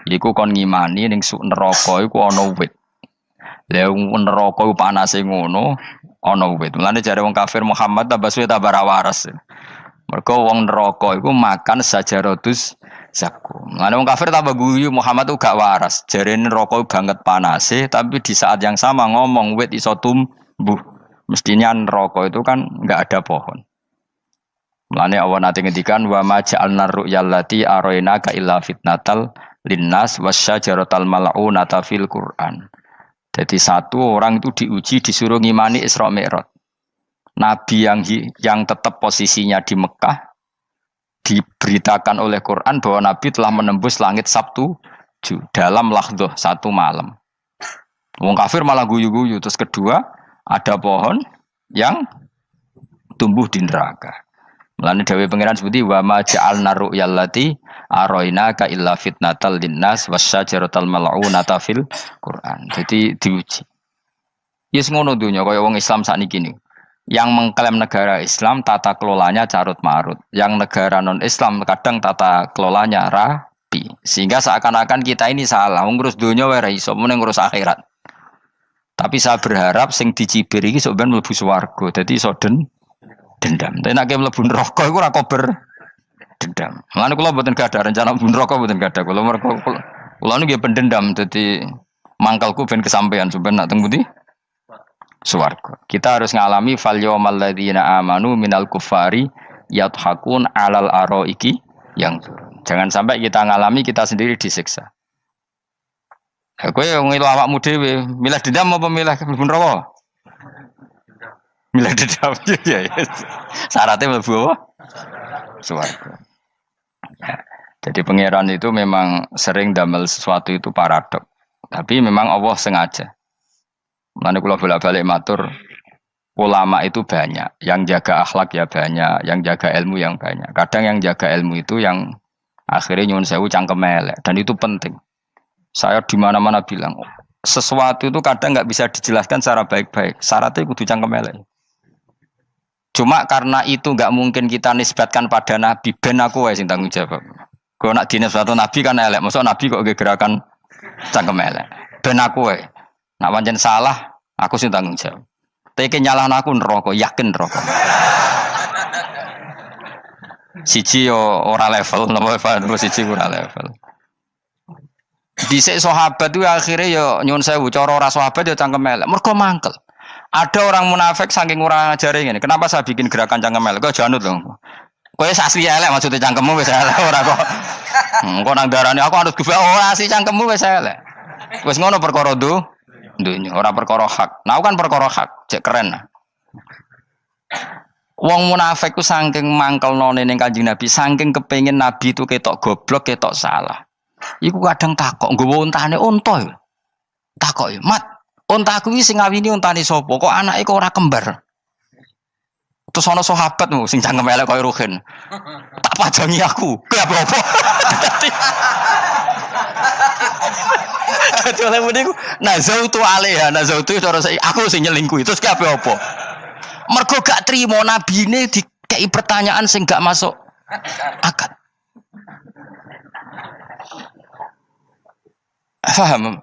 A: Iku kon ngimani ning neraka iku ana wit. Lah neraka iku panase ngono, ana wit. Mulane jare wong kafir Muhammad tambah suwe tambah ra waras. Mergo wong neraka iku makan sajaratus zakum. Mulane wong kafir tambah guyu Muhammad itu gak waras. Jare neraka banget panase, tapi di saat yang sama ngomong wit iso tumbuh. Mestinya neraka itu kan enggak ada pohon. Mulane Allah nate ngendikan wa ma ja'alna ru'yallati arainaka illa fitnatal linnas wasyajaratal mal'unata fil Qur'an. Jadi satu orang itu diuji disuruh ngimani Isra Mi'raj. Nabi yang tetap posisinya di Mekah diberitakan oleh Quran bahwa Nabi telah menembus langit Sabtu dalam lahdoh satu malam. Wong kafir malah guyu-guyu. Terus kedua ada pohon yang tumbuh di neraka. Mulane dawuh pangeran sebuti wa ma ja'alna ru'yallati arainaka illa fitnatal linnas wasyajaratal mal'unata fil Quran. Jadi diuji. Yes ngono dunya kaya wong Islam sakniki niku. Yang mengklaim negara Islam tata kelolanya carut marut. Yang negara non Islam kadang tata kelolanya rapi. Sehingga seakan-akan kita ini salah ngurus dunya wae ra iso mung ngurus akhirat. Tapi saya berharap sing dicibir iki sok ben mlebu swarga. Dadi iso dendam. Tapi nek mlebu neraka iku ora kober dendam. Lan kula mboten gadah rencana mlebu neraka mboten gadah. Kula niku nggih pendendam dadi mangkalku ben kesampaian sampeyan nak teng pundi? Swarga. Kita harus ngalami fal yawmal ladzina amanu minal kuffari yadhakun alal araiki yang jangan sampai kita ngalami kita sendiri disiksa. Kowe ngilu awakmu dhewe, milih dendam apa milih mlebu neraka? Milih dendam ya. Syaratnya mlebu apa? Swarga. Ya. Jadi pangeran itu memang sering damel sesuatu itu paradok. Tapi memang Allah sengaja. Mulane kula bolak-balik matur, ulama itu banyak, yang jaga akhlak ya banyak, yang jaga ilmu yang banyak. Kadang yang jaga ilmu itu yang akhirnya nyuwun sewu cangkem elek dan itu penting. Saya di mana-mana bilang, sesuatu itu kadang nggak bisa dijelaskan secara baik-baik. Syaratnya kudu cangkem elek. Cuma karena itu nggak mungkin kita nisbatkan pada Nabi, ben aku wae sing tanggung jawab. Kalau nak dinisbatkan Nabi kan elek, maksud Nabi kok gerakan cangkem elek. Ben aku wae. Nak pancen salah, aku sing tanggung jawab. Tapi nyalahno aku neraka, yakin neraka. Siji yo ora level, napa siji ora level. Dhisik sahabat itu akhirnya yo nyuwun sewu cara ora sahabat yo cangkem elek. Mergo mangkel. Ada orang munafik saking ora ngajari ngene. Kenapa saya bikin gerakan cangkem elek? Kok janut lho. Kowe asli elek maksudnya cangkemmu wis elek ora kok. Kok nang darane aku harus gebak asli cangkemmu wis elek. Wis ngono perkara dunya, ora perkara hak. Nah kan perkara hak, cek keren. Wong munafik ku saking mangkelnone ning Kanjeng Nabi, saking kepengin Nabi itu ketok goblok, ketok salah. Iku kadang takok nggawa untane unta. Takok, "Mat, untaku iki sing ngawini untane sapa? Kok anake kok ora kembar?" Terus ana sahabat sing cangkem elek koyo Ruhin. Tak pajangi aku. Kowe apa-apa? Dadi oleh muni ku nazautu alaiha, nazautu cara aku sing nyelingkuhi. Terus ki apa? Mergo gak trimo nabine dikei pertanyaan sing gak masuk akal. Paham?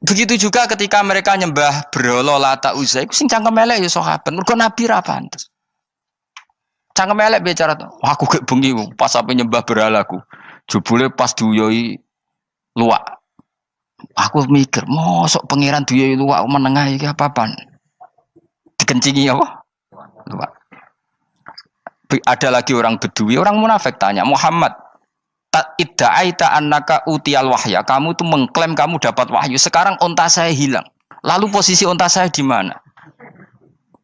A: Begitu juga ketika mereka nyembah berhala Lata Uzza iku sing cangkem elek ya sahabat. Mergo nabi ra pantes. Cangkem elek bicara, aku gek bengi pas ape nyembah berhalaku. Jebule pas diuyoi luwak. Aku mikir, mosok pangeran duwe luwak menengah iki apa-apaan? Dikencingi apa? Luwak. Ada lagi orang Bedui, orang munafik tanya, Muhammad, idda'aita annaka utiyal wahya. Kamu tuh mengklaim kamu dapat wahyu. Sekarang onta saya hilang. Lalu posisi onta saya di mana?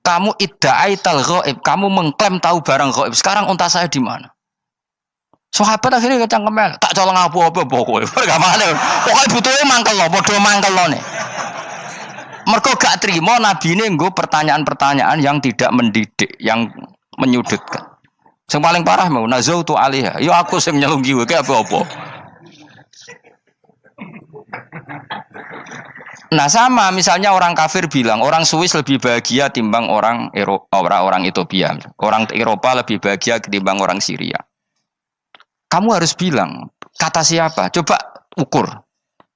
A: Kamu idda'aital ghaib. Kamu mengklaim tahu barang ghaib. Sekarang onta saya di mana? Sahabat akhirnya kecangkemel, tak colong apa-apa pokoknya. Pergamane. Pokoknya butuhnya mangkel lo, bodoh mangkel lo nih. Mergo gak terima nabi ini nggo pertanyaan-pertanyaan yang tidak mendidik, yang menyudutkan. Yang paling parah mau nazautu alaiha. Yo aku sing nyelunggi wae apa-apa. Nah sama misalnya orang kafir bilang orang Swiss lebih bahagia timbang orang orang Ethiopia. Orang Eropa lebih bahagia ketimbang orang Syria. Kamu harus bilang, kata siapa? Coba ukur.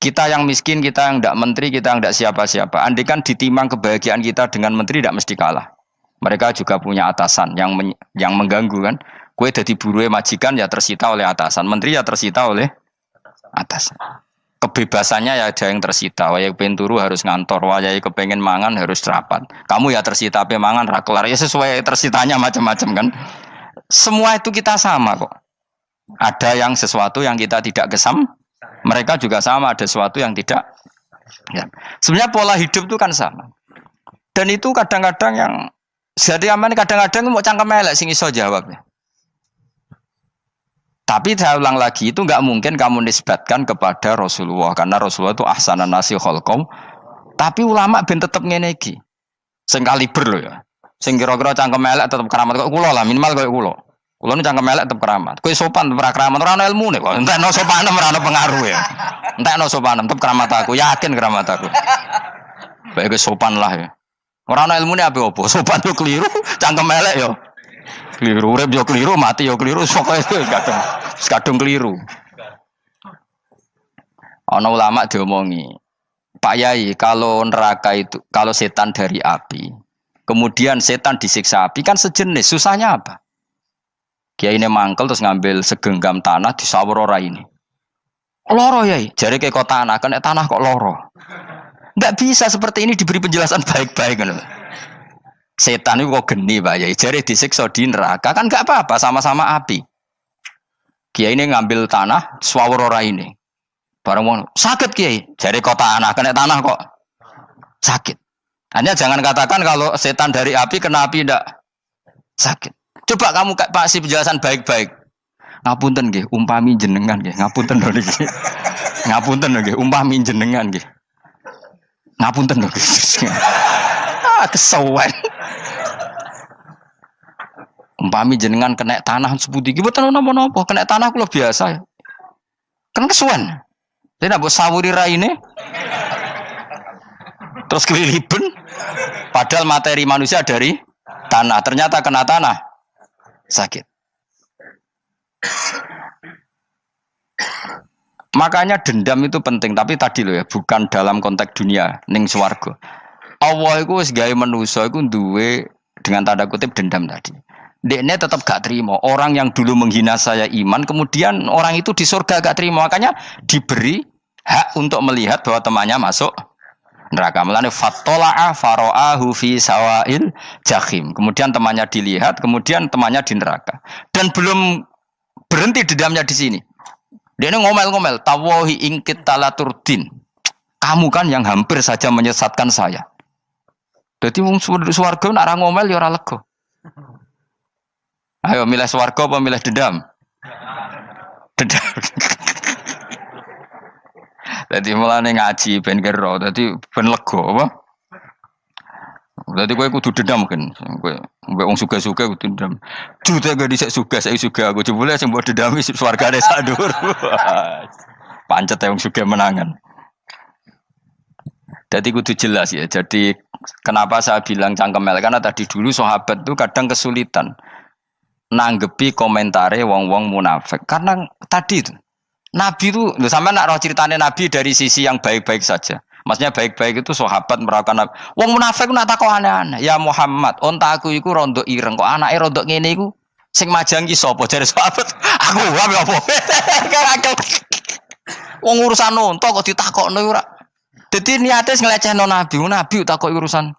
A: Kita yang miskin, kita yang tidak menteri, kita yang tidak siapa-siapa. Andai kan ditimang kebahagiaan kita dengan menteri tidak mesti kalah. Mereka juga punya atasan yang mengganggu kan. Kue jadi buruh majikan ya tersita oleh atasan. Menteri ya tersita oleh atasan. Kebebasannya ya ada yang tersita. Wayai pengen turu harus ngantor. Wayai kepengen mangan harus rapat. Kamu ya tersita pe mangan rakelar. Ya sesuai tersitanya macam-macam kan. Semua itu kita sama kok. Ada yang sesuatu yang kita tidak gesam, mereka juga sama ada sesuatu yang tidak. Ya. Sebenarnya pola hidup itu kan sama. Dan itu kadang-kadang yang jadi aman, kadang-kadang mau cangkem elek sing iso jawabnya. Tapi saya ulang lagi itu nggak mungkin kamu nisbatkan kepada Rasulullah karena Rasulullah itu ahsanan nasi khalqom. Tapi ulama ben tetep ngene iki. Sing kaliber lho ya. Sing kira-kira cangkem elek tetep keramat kok kula lah minimal kok kula. Kulo nu cangkem elek tetep keramat. Kowe sopan tetep keramat, ora ana ilmune kok. Entekno sopanem ora ana pengaruh ya. Entekno sopanem tetep keramat aku, yakin keramat aku. Bae kowe sopan lah ya. Ora ana ilmune apa opo? Sopan yo keliru, cangkem elek yo keliru, urip yo keliru, mati yo keliru, pokoke kadung keliru. Ana ulama diomongi, Pak Yai, kalau neraka itu, kalau setan dari api, kemudian setan disiksa api kan sejenis, susahnya apa? Kiai ini mangkel terus ngambil segenggam tanah di sawur ora ini. Loro Yai, jare ke kok tanah, kena tanah kok loro. Enggak bisa seperti ini diberi penjelasan baik-baik kan. Setan itu kok geni Pak Yai, jare disiksa di neraka kan enggak apa-apa, sama-sama api. Kiai ini ngambil tanah sawur ora ini. Bareng wong sakit Kiai, jare kok tanah, kena tanah kok sakit. Hanya jangan katakan kalau setan dari api kena api ndak sakit. Coba kamu kasih penjelasan baik-baik. Ngapunten nggih, umpami jenengan nggih. Ngapunten lho niki. Ngapunten lho nggih, umpami jenengan nggih. Ngapunten lho nggih. Kesuwen. Umpami jenengan kena tanah sepundi iki mboten napa-napa, kena tanah kula biasa ya. Kan kesuwen. Dene mbok sawuri raine. Terus keliliben. Padahal materi manusia dari tanah, ternyata kena tanah. Sakit. Makanya dendam itu penting, tapi tadi loh ya, bukan dalam konteks dunia ning swarga. Allah iku wis gawe manusa iku duwe dengan tanda kutip dendam tadi. Dekne tetap gak terima. Orang yang dulu menghina saya iman, kemudian orang itu di surga gak terima, makanya diberi hak untuk melihat bahwa temannya masuk neraka. Melane fattola'a fara'ahu fi sawail jahim. Kemudian temannya dilihat, kemudian temannya di neraka. Dan belum berhenti dendamnya di sini. Dia ngomel-ngomel, tawahi ingkit talaturdin. Kamu kan yang hampir saja menyesatkan saya. Jadi wong swarga nek ora ngomel ya ora lega. Ayo milih swarga apa milih dendam? Dendam. Jadi mulane ngaji ben kero, dadi ben lega apa? Dadi kowe kudu dendam kan. Kowe mbek wong sugih-sugih kudu dendam. Jute gak dhisik sugih, saiki sugih aku jebule sing mbok dendami swargane sak dhuwur. Pancet wong sugih menangan. Jadi kudu jelas ya. Jadi kenapa saya bilang cangkemel karena tadi dulu sahabat itu kadang kesulitan nanggepi komentare wong-wong munafik. Karena tadi itu Nabi itu, sampai nak roh ceritanya Nabi dari sisi yang baik-baik saja. Maksudnya baik-baik itu sahabat merawakan Nabi. Wong munafik nak takok aneh-aneh. Ya Muhammad, onta aku iku rondo ireng kok anake rondo ngene iku sing majang ki sapa? Jare sahabat, aku wae apa? Wong urusan unta kok ditakokno ora. Dadi niate nglecehno nabi, nabi takoki urusan.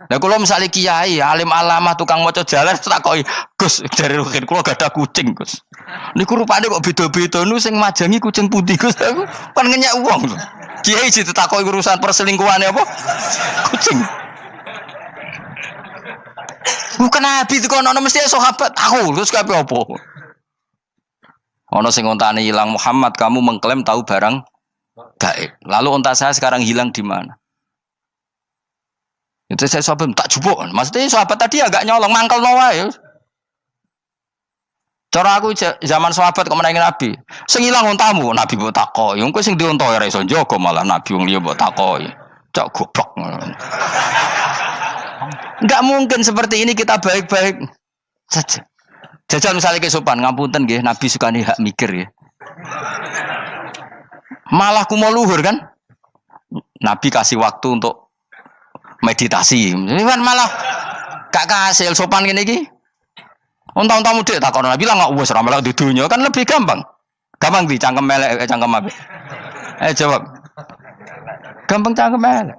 A: Lah kula misale kiai, alim alamah tukang maca jalan takoki, "Gus, dari rukin kula gak ada kucing, Gus." Niku rupane kok beda-beda nu sing majangi kucing putih, Gus. Aku kan ngenyek wong lho. Kiai ditakoki urusan perselingkuhane apa? Kucing. Bukan nabi itu kono mesti sahabat tahu terus kabeh apa? Ono sing ontane hilang Muhammad kamu mengklaim tahu barang gaib. Lalu onta saya sekarang hilang di mana? Itu saya sahabat tak jupuk. Maksudnya sahabat tadi agak nyolong mangkel wae. Cara aku zaman sahabat kok menangi nabi. Sing hilang ontamu nabi mbok takoki. Engko sing dionto ora iso njogo malah nabi wong liya mbok takoki. Cok goblok. Enggak mungkin seperti ini kita baik-baik saja. Jajal misalnya kesopan, ngapunten nggih, Nabi suka nih hak mikir ya. Malah ku mau luhur kan? Nabi kasih waktu untuk meditasi. Kan malah gak kasih sopan gini iki. Unta-unta mudik takon Nabi lah nggak wes ramal di dunia kan lebih gampang. Gampang di cangkem melek cangkem apa? Jawab. Gampang cangkem melek.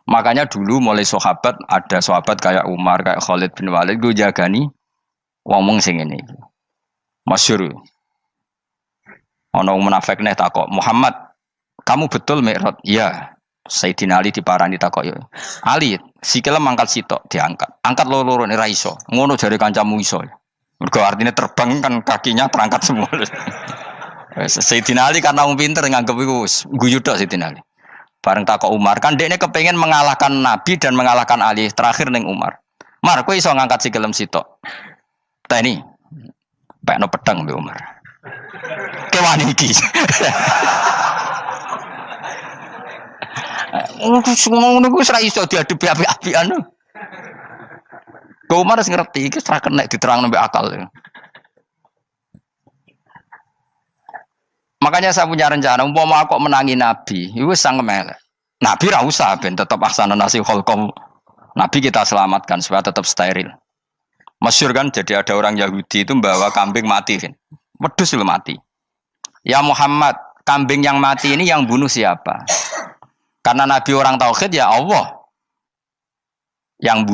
A: Makanya dulu mulai sahabat, ada sahabat kayak Umar, kayak Khalid bin Walid, gue jagani ngomong sing ini. Masyhur. Ono munafik nih takok, "Muhammad, kamu betul Mi'raj?" "Iya." Sayyidina Ali diparani takok, "Ali, sikile mangkat sitok diangkat. Angkat loro-loro ora iso. Ngono jare kancamu iso." Mergo artinya terbang kan kakinya terangkat semua. Sayyidina Ali karena wong pinter nganggep iku guyu tok Sayyidina Ali. Bareng takok Umar, kan dekne kepengen mengalahkan Nabi dan mengalahkan Ali. Terakhir ning Umar. "Mar, kowe iso ngangkat sikilem sitok." "Teni." Pekno pedang mbek Umar. Kewan iki. Ngono ku ora iso diadepi api-apian. Kok Umar wis ngerti iki ora kena diterangno mbek akal. Makanya saya punya rencana, umpama aku menangi Nabi, itu sangat melek. Nabi ra usah ben tetap ahsana nasi kholqom. Nabi kita selamatkan supaya tetap steril. Masyhur kan, jadi ada orang Yahudi itu membawa kambing mati kan. Wedhus itu mati. "Ya Muhammad, kambing yang mati ini yang bunuh siapa?" Karena Nabi orang tauhid ya Allah. Yang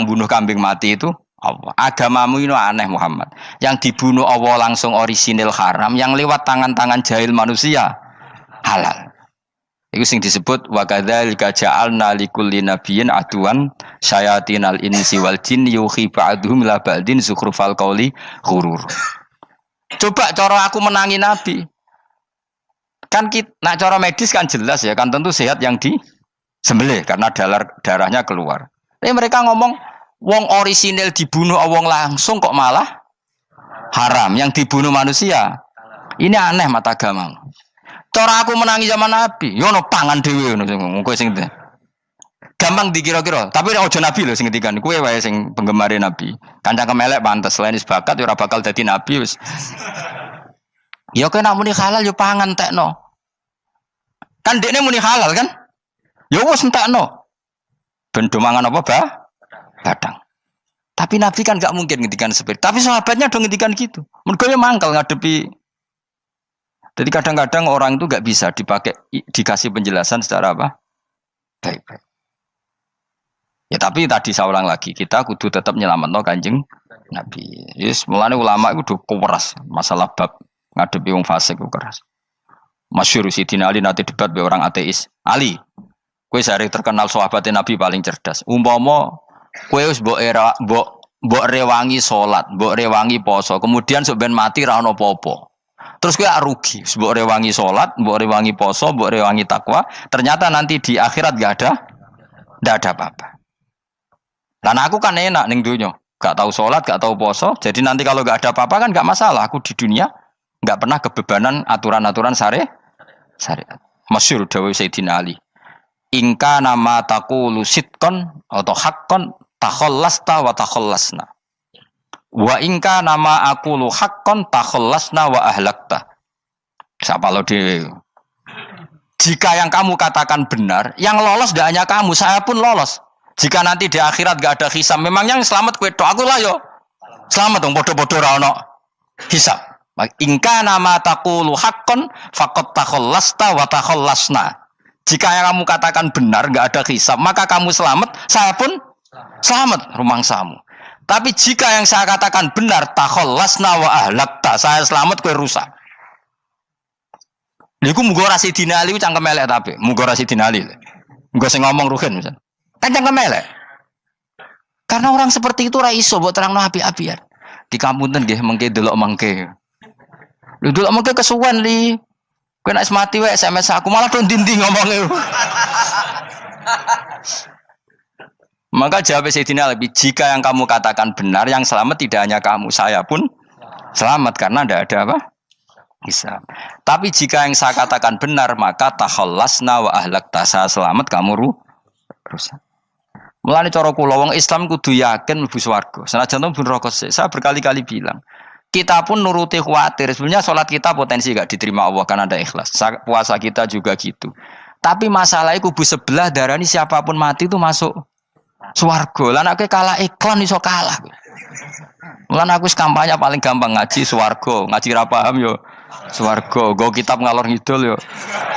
A: bunuh kambing mati itu Allah. Agamamu ini aneh Muhammad. Yang dibunuh Allah langsung orisinil haram, yang lewat tangan-tangan jahil manusia halal. Itu sing disebut wa kadzalika ja'alna likulli nabiyyin aduwan syayatinal insi wal jin yuhi ba'dhum la ba'din zukhrufal qauli ghurur. Coba cara aku menangi Nabi. Kan nak cara medis kan jelas ya, kan tentu sehat yang disembelih karena darahnya keluar. Tapi mereka ngomong wong orisinil dibunuh wong langsung kok malah haram, yang dibunuh manusia. Ini aneh mata agama. Cara aku menangi zaman Nabi, yo ono pangan dhewe ngono kowe sing gampang dikira-kira. Tapi ojo Nabi lho sing ngendikan, kowe wae sing penggemar Nabi. Kancang kemelek pantes selain bakat yo ora bakal dadi nabi wis. Ya kowe nak muni halal yo pangan tekno. Kan dekne muni halal kan? Ya wis entekno. Ben do mangan apa, Badang. Tapi Nabi kan gak mungkin ngendikan seperti. Tapi sahabatnya dong ngendikan gitu. Mergo ya mangkal ngadepi. Jadi kadang-kadang orang itu gak bisa dikasih penjelasan secara apa? Baik-baik. Ya tapi tadi saya ulang lagi, kita kudu tetap nyelametno Kanjeng Nabi. Yes, mulane ulama itu udah keras masalah bab ngadepi wong fasik itu keras. Masyhur Sidina Ali nanti debat be orang ateis. Ali, kowe sare terkenal sahabatnya Nabi paling cerdas. Umpama kowe wis mbok rewangi salat, mbok rewangi poso, kemudian sok ben mati ra ono apa-apa. Terus kowe rugi, mbok rewangi salat, mbok rewangi poso, mbok rewangi takwa, ternyata nanti di akhirat ndak ada apa-apa. Dan aku kan enak ning donya, gak tahu salat, gak tahu poso, jadi nanti kalau gak ada apa-apa kan gak masalah. Aku di dunia gak pernah kebebanan aturan-aturan syariat. Masyhur dawuh Sayyidina Ali. Ingka nama taqulu sidqan atau haqqan takhallasta wa takhallasna. Wa ingka nama aqulu haqqan takhallasna wa ahlakta. Siapa lo dhewe. Jika yang kamu katakan benar, yang lolos tidak hanya kamu, saya pun lolos. Jika nanti di akhirat gak ada hisab, memang yang selamat kowe tok, aku lah yo. Selamat dong bodoh-bodoh ra ono hisab.
C: Ingka nama taqulu haqqan faqad takhallasta wa takhallasna. Jika yang kamu katakan benar, enggak ada hisab, maka kamu selamat, saya pun selamat rumangsamu. Tapi jika yang saya katakan benar, takhallasna wa ahlakta, saya selamat kowe rusak. Niku muga ora Sidina Ali cangkem elek tapi, muga ora Sidina Ali. Muga sing ngomong Ruhin misal. Kan cangkem elek. Karena orang seperti itu ora iso mbok terangno api-apian. Di kampunten nggih mengke delok mengke. Lho delok mengke kesuwen li. Kowe nek mati wae SMS aku malah do ndindi ngomongnya. Maka jawab Sayyidina Ali, jika yang kamu katakan benar, yang selamat tidak hanya kamu, saya pun selamat karena tidak ada apa? Hisab. Tapi jika yang saya katakan benar, maka takhallasna wa ahlakta, saya selamat, kamu rusak. Mulane cara kula wong Islam kudu yakin mlebu swarga. Senajan to pun rokok sik. Saya berkali-kali bilang, kita pun nuruti khawatir. Sebenarnya sholat kita potensi gak diterima Allah karena ada ikhlas. Puasa kita juga gitu. Tapi masalahnya kubu sebelah darani siapapun mati itu masuk swarga. Lah nek kalah iklan iso kalah. Lan aku kampanye paling gampang ngaji swarga, ngaji ra paham yo swarga, go kitab ngalor ngidul yo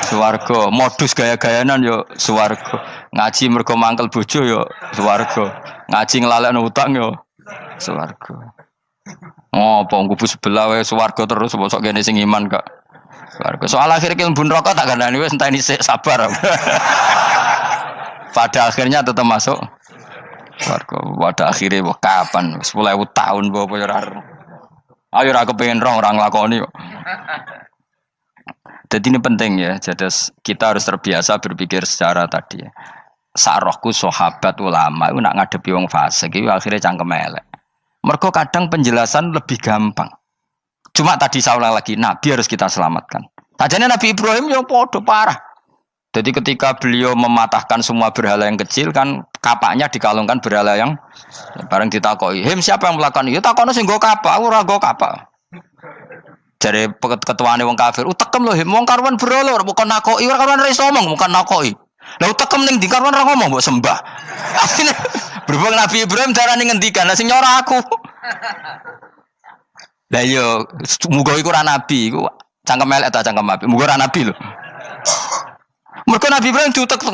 C: swarga, modus gaya-gayanan yo swarga. Ngaji mergo mangkel bojo yo swarga. Ngaji nglalekno utang yo swarga. Oh, apa kubu sebelah wae swarga terus bosok kene sing iman gak. Swarga. Soal akhir ki mlebu neraka tak gandani wis enteni sik sabar. Pada akhirnya tetap masuk swarga. Pada akhirnya kapan? 10.000 tahun apa ya ora. Ayo ora kepengin ora nglakoni kok. Jadi ini penting ya. Jadi kita harus terbiasa berpikir secara tadi ya. Sarohku sahabat ulama itu nak ngadepi wong fasik iki akhirnya cangkem elek. Mergo kadang penjelasan lebih gampang. Cuma tadi saya ulang lagi, Nabi harus kita selamatkan. Tajane Nabi Ibrahim ya podo parah. Jadi ketika beliau mematahkan semua berhala yang kecil kan kapaknya dikalungkan berhala yang bareng ditakoki. Him siapa yang melakukan itu? Takono sing nggo kapak, ora nggo kapak. Jare ketuane wong kafir, utekem lho him wong karuan berhala bukan nakoki, ora karuan iso ngomong bukan nakoki. Lah utekem ning ndi karuan ora ngomong mbok sembah. Akhirnya berhubung Nabi Ibrahim darane ngendikan, lah sing nyora aku. Lah yo muga iku ora nabi, iku cangkem elek ta cangkem api. Muga ora nabi lho. Mergo Nabi Ibrahim utekem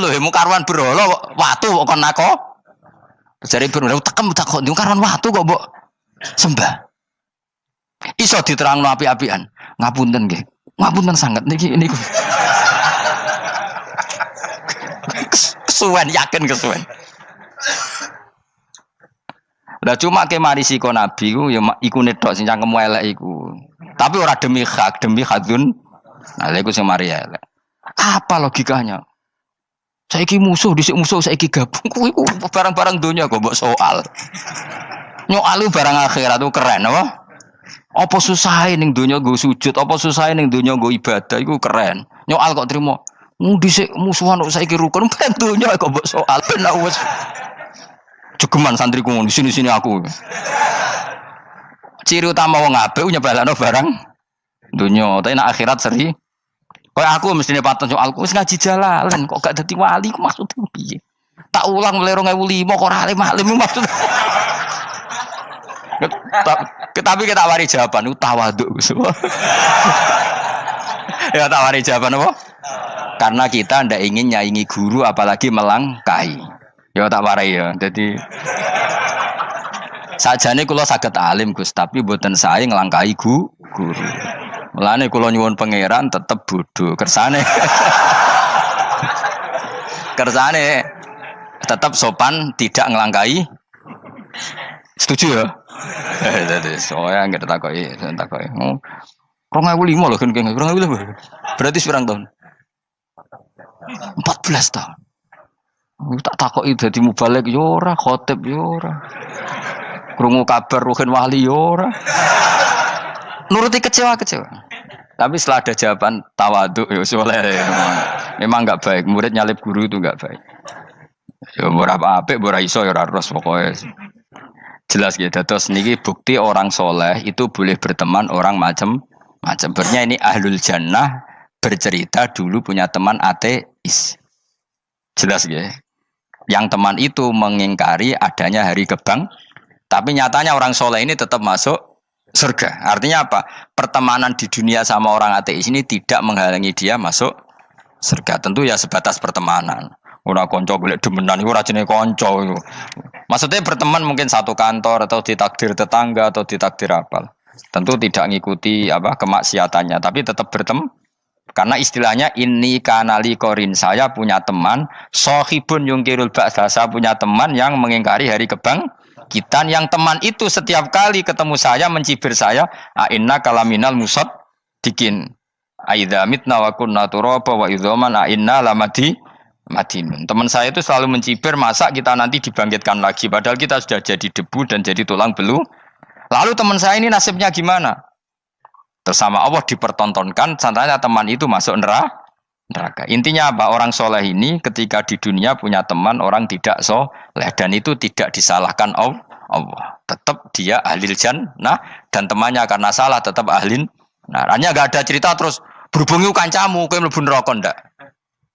C: lho, mu karuan berhala watu kok kon nako. Jare Ibrahim utekem tak kok karuan watu kok mbok sembah. Iso diterangno api-apian. Ngapunten nggih. Ngapunten sanget niki niku. Kesuwen yakin kesuwen. Lah cuma ke mari siko Nabi ku ya iku netok sing cangkemmu elek iku. Tapi ora demi hak, demi hadun. Nah lha iku sing mari elek. Apa logikanya? Saiki musuh dhisik musuh saiki gabung kuwi ku barang-barang donya kok mbok soal. Nyoal barang akhirat itu keren apa? Apa susahe ning donya nggo sujud, apa susahe ning donya nggo ibadah iku keren. Nyoal kok trimo. Dhisik musuhan kok saiki rukun ben donya kok mbok soal ben wis jegeman santriku ngono sini-sini aku. Ciri utama wong apik nyebalakno barang donya, tapi nek akhirat seri. Kayak aku mestine paten soalku wis ngaji jalalan kok gak dadi wali ku maksudku piye? Tak ulang mulai 2005 kok ora alim-alim maksud. Tapi kita wari jawaban tawadhu. Ya tak wari jawaban apa? Karena kita ndak ingin nyaingi guru apalagi melangkahi. Ya tak warai ya. Jadi sajane kula saged alim Gus, tapi mboten sae nglangkahi guru. Mulane kula nyuwun pangeran tetep bodho kersane. Kersane tetap sopan tidak ngelangkai. Setuju ya? Jadi soalnya nggak takoki. 2005 loh kan 2005. Berarti seberang tahun? 14 tahun. Tak takoki dadi mubalek yo ora, khotib yo ora. Krungu kabar Ruhin Wali yo ora. Nuruti kecewa-kecewa. Tapi setelah ada jawaban tawadhu ya soleh. Memang enggak baik. Murid nyalip guru itu enggak baik. Ya berapa apik ora iso ya ora terus pokoknya. Jelas gitu. Terus niki bukti orang soleh itu boleh berteman orang macam-macam. Bernya ini ahlul jannah bercerita dulu punya teman ateis. Jelas gitu. Yang teman itu mengingkari adanya hari kebang. Tapi nyatanya orang soleh ini tetap masuk surga. Artinya apa? Pertemanan di dunia sama orang ateis ini tidak menghalangi dia masuk surga. Tentu ya sebatas pertemanan. Ora konco golek demenan iku ora jenenge konco iku. Maksudnya berteman mungkin satu kantor atau ditakdir tetangga atau ditakdir apa. Tentu tidak ngikuti apa kemaksiatannya, tapi tetap berteman. Karena istilahnya ini kanali korin, saya punya teman sohibun yungkirul ba'sa, saya punya teman yang mengingkari hari kebangkitan, yang teman itu setiap kali ketemu saya mencibir saya, inna kalaminal musad dikin aidza mitna wa kunna turaba wa idzaman inna lamadi madinun. Teman saya itu selalu mencibir, masa kita nanti dibangkitkan lagi padahal kita sudah jadi debu dan jadi tulang belu. Lalu teman saya ini nasibnya gimana? Bersama Allah dipertontonkan, sananya teman itu masuk neraka. Intinya apa? Orang soleh ini ketika di dunia punya teman orang tidak soleh, dan itu tidak disalahkan Allah. Tetap dia ahlil jannah, dan temannya karena salah tetap ahlin. Nah, hanya gak ada cerita terus berhubungi kancamu, kowe mlebu neraka ndak.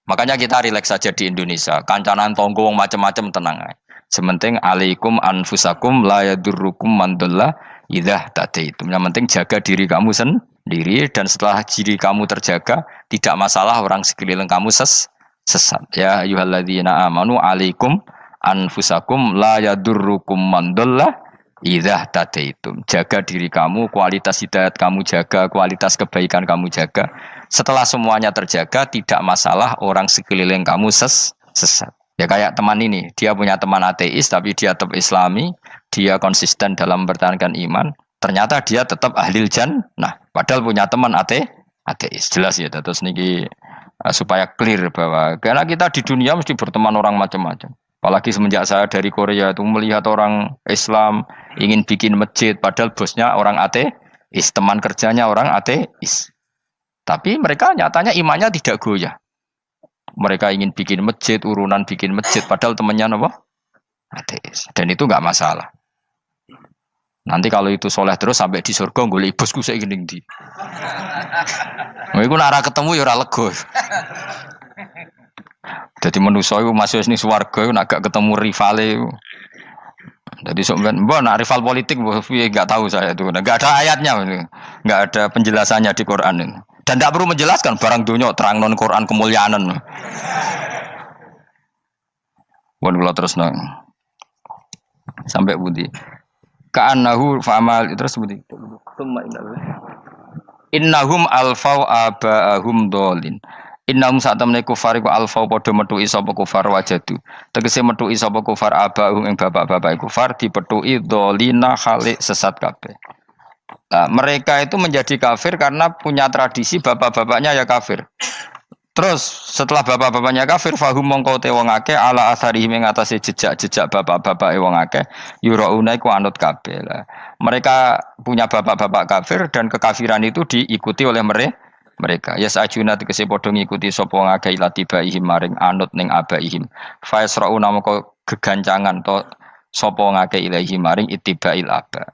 C: Makanya kita rileks saja di Indonesia. Kancanan tonggo macam-macam tenang aja. Sementing alaikum anfusakum la yadurrukum man dhalla idza tadaitum. Yang penting jaga diri kamu sendiri, dan setelah diri kamu terjaga, tidak masalah orang sekeliling kamu sesat. Ya ayyuhalladzina amanu alaikum anfusakum la yadurrukum man dhalla idza tadaitum. Jaga diri kamu, kualitas hidayat kamu jaga, kualitas kebaikan kamu jaga. Setelah semuanya terjaga, tidak masalah orang sekeliling kamu sesat. Ya kayak teman ini, dia punya teman ateis tapi dia tetap islami, dia konsisten dalam mempertahankan iman, ternyata dia tetap ahlil jannah, padahal punya teman ateis. Jelas ya, terus niki supaya clear bahwa karena kita di dunia mesti berteman orang macam-macam. Apalagi semenjak saya dari Korea itu melihat orang Islam ingin bikin masjid, padahal bosnya orang ateis, teman kerjanya orang ateis. Tapi mereka nyatanya imannya tidak goyah. Mereka ingin bikin masjid, urunan bikin masjid, padahal temannya apa? Ateis. Dan itu nggak masalah. Nanti kalau itu soleh terus sampai di surga, golek bosku saya gini di. Iku nara ketemu ya ora lega. Jadi manusia itu masih ini swarga, nak gak ketemu rivale. Jadi sebenarnya, nak rival politik, nggak tahu saya itu, nggak ada ayatnya, nggak ada penjelasannya di Quran ini. Dan tidak perlu menjelaskan barang dunia terang non Quran kemuliaan. Wan kula terus nang sampai budi. Ka'annahu fa'amal terus budi. Innahum alfau aba'ahum dolin. Innahum satamne kufar iku alfau padha metuki sapa kufar wajadu. Tegese metuki sapa kufar aba'ahum ing bapak-bapak kufar dipetuki dolina khalik sesat kabeh. Nah, mereka itu menjadi kafir karena punya tradisi bapak-bapaknya ya kafir. Terus setelah bapak-bapaknya kafir, fahum mongko te wong akeh ala asarihim ing atase jejak-jejak bapak-bapak wong akeh yurauna iku anut kabeh. Mereka punya bapak-bapak kafir dan kekafiran itu diikuti oleh mereka. Yasajuna tegese padha ngikuti sapa wong akeh latibaihim maring anut ning abaihim. Fa yasrauna mongko gegancangan to sapa wong akeh ilahi maring ittibail aba.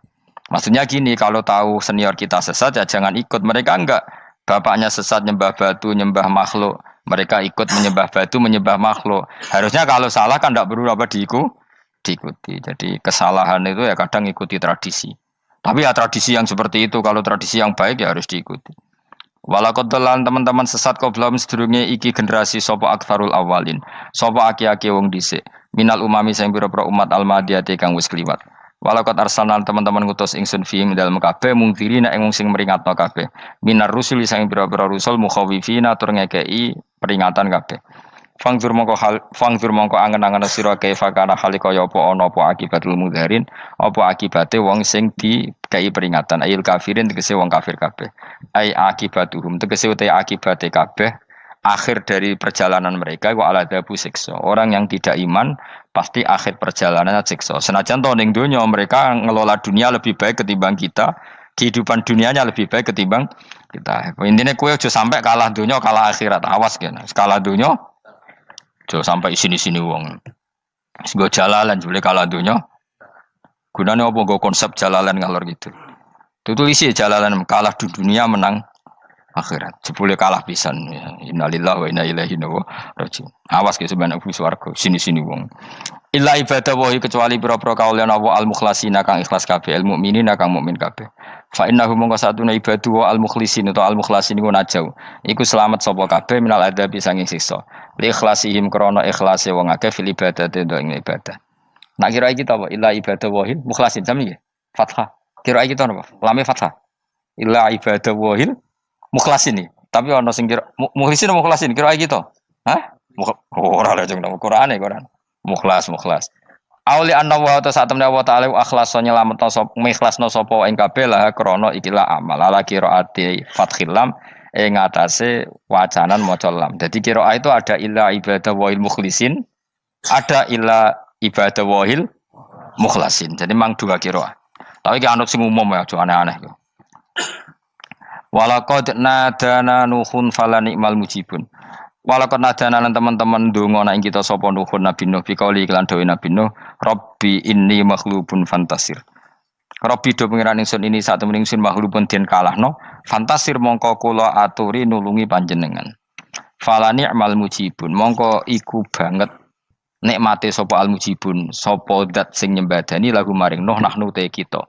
C: Maksudnya gini, kalau tahu senior kita sesat ya jangan ikut. Mereka enggak, bapaknya sesat nyembah batu, nyembah makhluk. Mereka ikut menyembah batu, menyembah makhluk. Harusnya kalau salah kan enggak perlu apa diikuti. Jadi kesalahan itu ya kadang ikuti tradisi. Tapi ya tradisi yang seperti itu, kalau tradisi yang baik ya harus diikuti. Walakodolan teman-teman sesat kau belum sedurunge iki generasi sopo akfarul awalin. Sopo aki-aki wong dhisik. Minal umami sing pira-pira umat almadiyati kang wis kliwat. Walakot arsalan teman-teman ngutus ingsun fi dalam kabeh mungkirina ing sing meringatno kabeh. Minar rusul sing pira-pira rusul mukhawifina tur ngekeki peringatan kabeh. Fangzur mongko angen-angen sira kaifa kana halika ya apa ana apa akibatul mudharin, apa akibate wong sing dikei peringatan ayil kafirin tegese wong kafir kabeh. Ai akibatuhum tegese uta akibate kabeh akhir dari perjalanan mereka wa aladabu siksa. Orang yang tidak iman pasti akhir perjalanannya siksa. Senajan to ning donya mereka ngelola dunia lebih baik ketimbang kita, kehidupan dunianya lebih baik ketimbang kita. Intinya kowe aja sampai kalah donya kalah akhirat. Awas kene. Kalah donya aja sampai sini-sini wong. Sego jalalan jebule kalah donya. Gunane apa nggo konsep jalalan ngalor gitu. Tulis jalalan kalah di dunia menang akhirat. Jebule kalah pisan. Innalillahi wa inna ilaihi raji'un. Awas ke sebenarnya swarga sini-sini wong. Illa ibadah wahi kecuali pira-pira kaulian Allah al-mukhlasina kang ikhlas kabeh, al-mukminina kang mukmin kabeh. Fa innahu mongko satune ibadu wa al-mukhlasin utawa al-mukhlasin iku najau. Iku selamat sapa kabeh minal adabi sanging siksa. Li ikhlasihim krana ikhlase wong akeh fil ibadati ing ibadah. Nak kira iki ta apa? Illa ibadah wahil mukhlasin sami nggih. Fathah. Kira iki ta napa? Lame fathah. Illa ibadah wahil mukhlasin. Tapi ana sing kira mukhlisin apa mukhlasin? Kira iki to. Hah? Ora lha jeng nang Qur'ane Quran. Mukhlas. Auli anna wa ta satemne wa ta'ala akhlasa nyelametno sapa mikhlasno sapa ing kabeh lah krana ikilah amal ala qiraati fathil lam ing atase wacanan maca lam. Dadi qiraah itu ada illa ibadah wahil mukhlisin, ada illa ibadah wahil mukhlasin. Jadi mang dua qiraah. Tapi ki anut sing umum ya, aja aneh-aneh yo. Walaqad nadana nuhun falanikmal mujibun. Walakon nadana lan teman-teman ndonga nek kita sapa nuhun Nabi Nuh bikauli iklan dawe Nabi Nuh, Rabbi inni makhlubun fantasir. Rabbi do pengiran ingsun ini sak temen ingsun makhlubun den kalahno, fantasir mongko kula aturi nulungi panjenengan. Fala ni'mal mujibun, mongko iku banget nikmate sapa al mujibun, sapa zat sing nyembadani lagu maring Nuh nahnu te kita.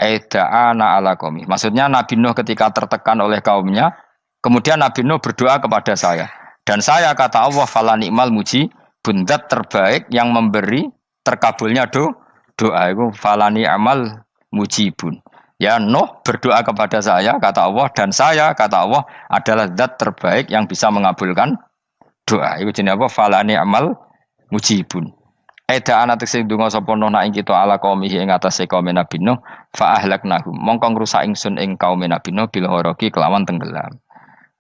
C: Aida'ana ala qaumi. Maksudnya Nabi Nuh ketika tertekan oleh kaumnya, kemudian Nabi Nuh berdoa kepada saya. Dan saya kata Allah fala ni'mal muji bundat terbaik yang memberi terkabulnya doa itu fala ni'mal mujibun. Ya Nuh berdoa kepada saya kata Allah dan saya kata Allah adalah zat terbaik yang bisa mengabulkan doa. Itu jenenge apa? Fala ni'mal mujibun. Eda ana tekse donga sapa Nuh nak ing kita ala qaumihi ing atase kaum Nabi Nuh fa ahlaknahum. Mongko ngrusak ingsun ing kaum Nabi Nuh bil ghoroqi kelawan tenggelam.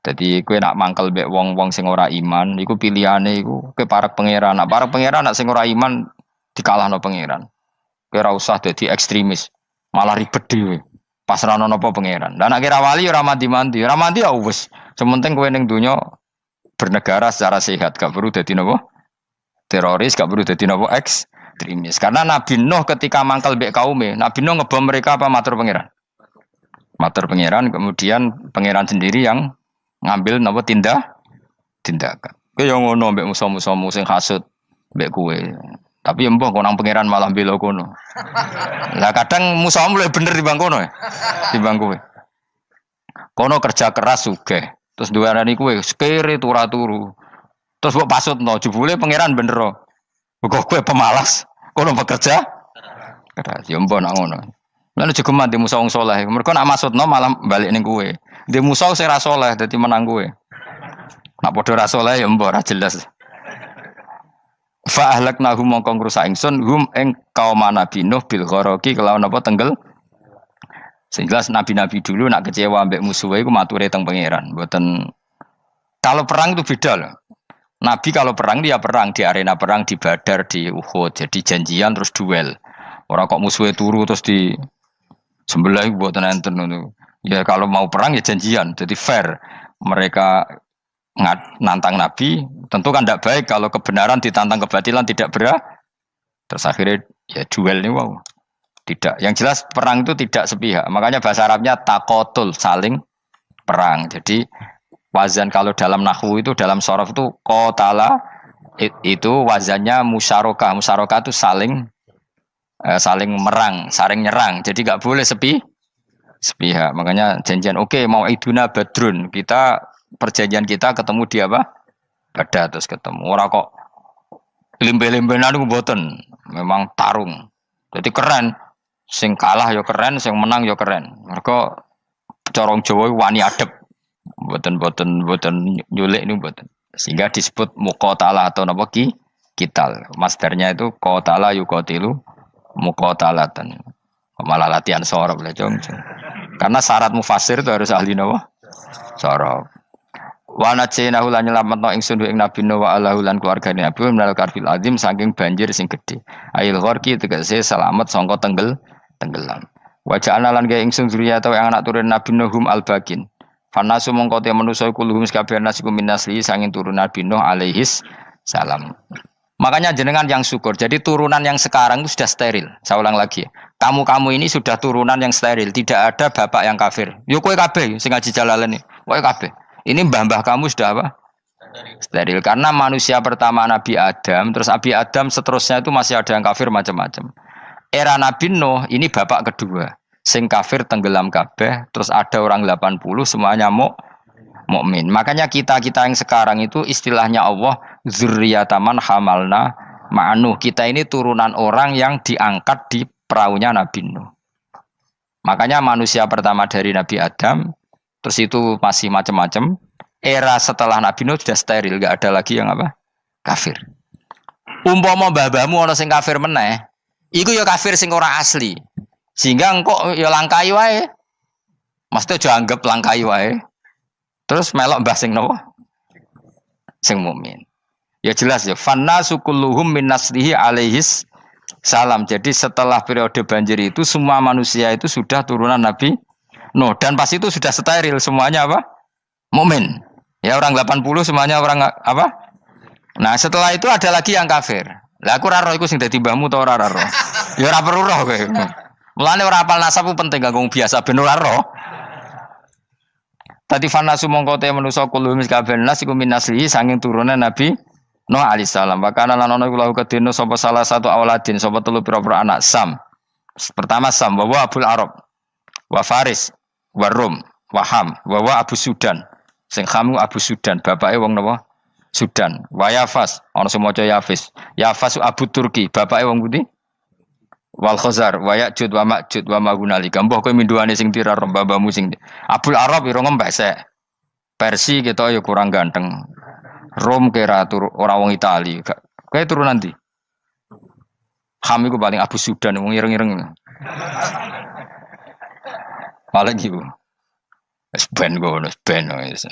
C: Jadi kowe nak mangkel mbek wong-wong sing ora iman, iku pilihane iku kowe parek pangeran. Nak parek pangeran nak sing ora iman dikalahno pangeran. Kowe ora usah dadi ekstremis, malah ribet dhewe. Pasrahno napa pangeran. Lah nek kira wali ora mandi-mandi, ora mandi ya wis. Sementing kowe ning donya bernegara secara sehat, gak perlu dadi napa teroris, gak perlu dadi napa ekstremis. Karena Nabi Nuh ketika mangkel mbek kaume, Nabi Nuh ngebom mereka apa matur pangeran? Matur pangeran, kemudian pangeran sendiri yang ngambil napa tindakan. Kowe yo ngono mbek musuh-musuhmu sing hasud mbek kowe. Tapi mbah kok nang pangeran malah bela kono. Lah kadang musuhmu luwih bener timbang kono ya. Timbang kowe. Kono kerja keras sugih. Terus duweni kowe sekere turu. Terus mbok pasutno jebule pangeran bener. Kok kowe pemalas. Kono bekerja keras. Yo mbah nak ngono. Lan juga mati musuh wong saleh. Mergo nak maksudno malah balik ning kowe. Di musuh sing ra saleh dadi menang kowe. Nak padha ra saleh ya mbok ra jelas. Fa ahlaknahum mongko ngrusak ingsun hum ing kaum Nabi Nuh bil ghoroqi kelawan apa tenggel. Sing jelas nabi-nabi dulu nak kecewa mbek musuhe iku mature teng pangeran. Mboten kalau perang itu beda loh. Nabi kalau perang dia perang di arena perang di Badar di Uhud. Jadi janjian terus duel. Ora kok musuhe turu terus di sebelah iku mboten enten ngono. Ya kalau mau perang ya janjian, jadi fair. Mereka nantang Nabi, tentu kan tidak baik kalau kebenaran ditantang kebatilan tidak berat. Terus akhirnya ya duel nih wow. Tidak. Yang jelas perang itu tidak sepihak. Makanya bahasa Arabnya takotul, saling perang. Jadi wazan kalau dalam nahwu itu dalam sorof itu qatala itu wazannya musyarakah. Musyarakah itu saling merang, saling nyerang. Jadi nggak boleh sepihak. Makanya janjian oke, mau iduna badrun. Kita perjanjian kita ketemu di apa? Badar terus ketemu. Ora kok limbe-limbenan niku mboten. Memang tarung. Jadi keren. Sing kalah ya keren, sing menang ya keren. Mergo corong Jawa wani adep. Mboten nyulik niku mboten. Sehingga disebut muqatalah atau napa kital. Masdarnya itu qatala yuqatilu muqatalatan. Malah latihan sorab lah jong. Karena syarat mufassir itu harus ahli nawa sorab. Wa najinahu lan nyelametno ingsun ing Nabi Nuh wa alahu lan keluargane Nabi menal karfil azim saking banjir sing gedhe. Ail gharqi tegese selamat sangka tenggelam. Wa ja'alna lan gawe ingsun zuriyata yang anak turun Nabi Nuhum al-bakin. Fanasu mongko te manusa kuluhum kabeh nasikum minasli sanging turun Nabi Nuh alaihis salam. Makanya jenengan yang syukur. Jadi turunan yang sekarang itu sudah steril. Saya ulang lagi. Kamu ini sudah turunan yang steril. Tidak ada bapak yang kafir. Yo kowe kabeh sing ngaji Jalalain. Kowe kabeh. Ini mbah-mbah kamu sudah apa? Steril. Karena manusia pertama Nabi Adam, terus Nabi Adam seterusnya itu masih ada yang kafir macam-macam. Era Nabi Nuh ini bapak kedua. Sing kafir tenggelam kabeh, terus ada orang 80 semuanya mukmin. Makanya kita-kita yang sekarang itu istilahnya Allah dzurriyyataman hamalna ma'nuh. Kita ini turunan orang yang diangkat di perahunya Nabi Nuh. Makanya manusia pertama dari Nabi Adam, terus itu masih macam-macam. Era setelah Nabi Nuh sudah steril, enggak ada lagi yang apa? Kafir. Umpama mbah-mbahmu ana sing kafir meneh, iku ya kafir sing ora asli. Sehingga engkau ya langkai wae. Mesti aja anggap langkai wae. Terus melok mbah sing napa? Sing mukmin. Ya jelas ya, fannasu kulluhum min naslihi alaihis salam. Jadi setelah periode banjir itu semua manusia itu sudah turunan Nabi Nuh dan pas itu sudah steril semuanya apa? Mukmin. Ya orang 80 semuanya orang apa? Nah, setelah itu ada lagi yang kafir. Lah aku ora roh iku sing dadi mbahmu ta ora roh. Ya ora perlu roh kowe. Mulane ora hafal nasab penting kanggo biasa ben ora roh. Tadi fanasu mongko te manusa kulo miskaben nas iku minaslihi sanging turunan Nabi Nuh alaihissalam. Bakana lan ana iku lahu kedene sapa salah satu auladin sapa telu pira-pira anak Sam. Pertama Sam wa Abul Arab wa Faris wa Rum wa Ham wa Abu Sudan. Sing Ham Abu Sudan, bapake wong napa? Sudan. Wa Yafas, ana sing maca Yafis. Yafas Abu Turki, bapake wong pundi? Wal Khazar, wa Ya'jud wa Ma'jud wa Magunali. Mbah kowe minduane sing tira babamu sing. Abul Arab ira ngempesek. Persi kita ya kurang ganteng. Rom kira ora wong Itali. Kowe turunan ndi? Ham iku paling Abu Sudan wong ireng-ireng. Paling iku. Wis ben ngono, ben wis.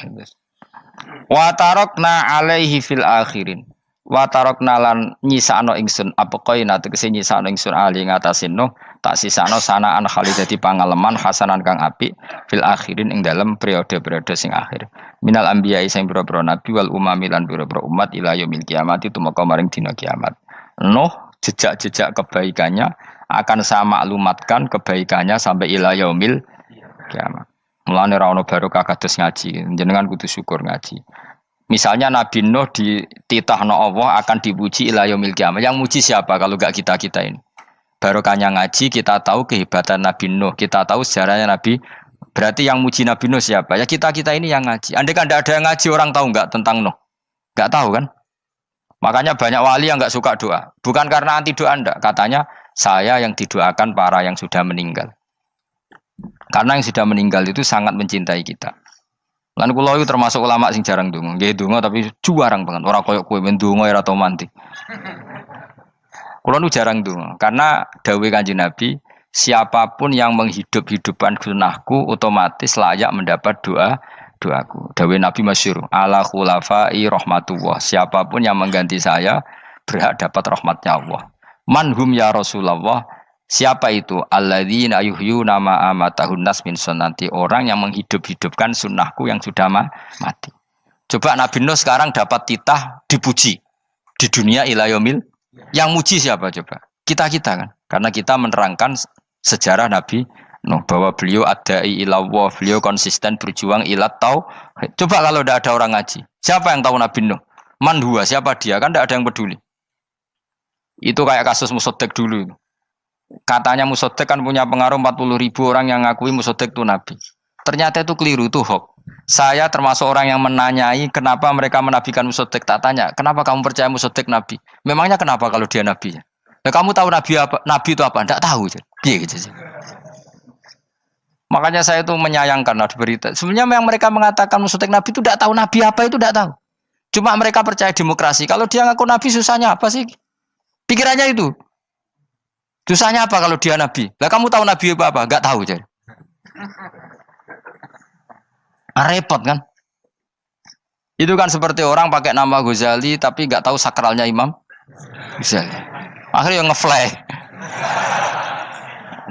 C: Wa tarakna alaihi fil akhirin. Wa tarakna lan nyisano ingsun apa koina tegese nyisano ingsun ali ngatasin no tak sisano sanaan khali dadi pangaleman hasanan kang apik fil akhirin ing dalem periode-periode sing akhir. Minal anbiya sing pira-pira nabi wal umami lan pira-pira umat ila yaumil kiamat itu maka maring dina kiamat. Nuh jejak-jejak kebaikannya akan saya maklumatkan kebaikannya sampai ila yaumil kiamat. Mulane ra ono barokah kados ngaji, jenengan kudu syukur ngaji. Misalnya Nabi Nuh dititahno Allah akan dipuji ila yaumil kiamah. Yang muji siapa kalau enggak kita-kita ini? Barokahnya ngaji, kita tahu kehebatan Nabi Nuh, kita tahu sejarahnya Nabi. Berarti yang muji Nabi Nuh siapa? Ya kita-kita ini yang ngaji. Andai kan enggak ada yang ngaji, orang tahu enggak tentang Nuh? Enggak tahu kan? Makanya banyak wali yang enggak suka doa. Bukan karena anti doa enggak, katanya saya yang didoakan para yang sudah meninggal. Karena yang sudah meninggal itu sangat mencintai kita. Lan kula itu termasuk ulama sing jarang donga. Nggih donga tapi juarang banget. Ora koyo kowe men donga ora tau mandi. Kula nu jarang donga karena dawuh Kanjeng Nabi, siapapun yang menghidup-hidupkan sunnahku otomatis layak mendapat doaku. Dawuh Nabi masyhur, ala khulafai rahmatullah. Siapapun yang mengganti saya berhak dapat rahmatnya Allah. Manhum ya Rasulullah. Siapa itu? Alladzina yuhyuna ma amatahun nas min sunnati, orang yang menghidup-hidupkan sunnahku yang sudah mati. Coba Nabi Nuh sekarang dapat titah dipuji di dunia ila yaumil. Yang muji siapa coba? Kita-kita kan. Karena kita menerangkan sejarah Nabi Nuh bahwa beliau adai ila Allah, beliau konsisten berjuang ila tauhid. Coba kalau tidak ada orang ngaji, siapa yang tahu Nabi Nuh? Man huwa, siapa dia? Kan tidak ada yang peduli. Itu kayak kasus Musaddaq dulu itu. Katanya Musaddaq kan punya pengaruh 40.000 orang yang ngakui Musaddaq itu Nabi. Ternyata itu keliru, itu hoax. Saya termasuk orang yang menanyai kenapa mereka menabikan Musaddaq. Tak tanya, kenapa kamu percaya Musaddaq Nabi? Memangnya kenapa kalau dia Nabi? Nah, kamu tahu Nabi apa? Nabi itu apa? Tidak tahu. Gitu sih. Makanya saya itu menyayangkan ada berita. Sebenarnya yang mereka mengatakan Musaddaq Nabi itu tidak tahu Nabi apa itu tidak tahu. Cuma mereka percaya demokrasi. Kalau dia ngaku Nabi susahnya apa sih? Pikirannya itu. Susahnya apa kalau dia Nabi? Lah kamu tahu Nabi apa? Enggak tahu jadi. Repot kan? Itu kan seperti orang pakai nama Ghazali tapi enggak tahu sakralnya Imam Ghazali. Akhirnya ngefly.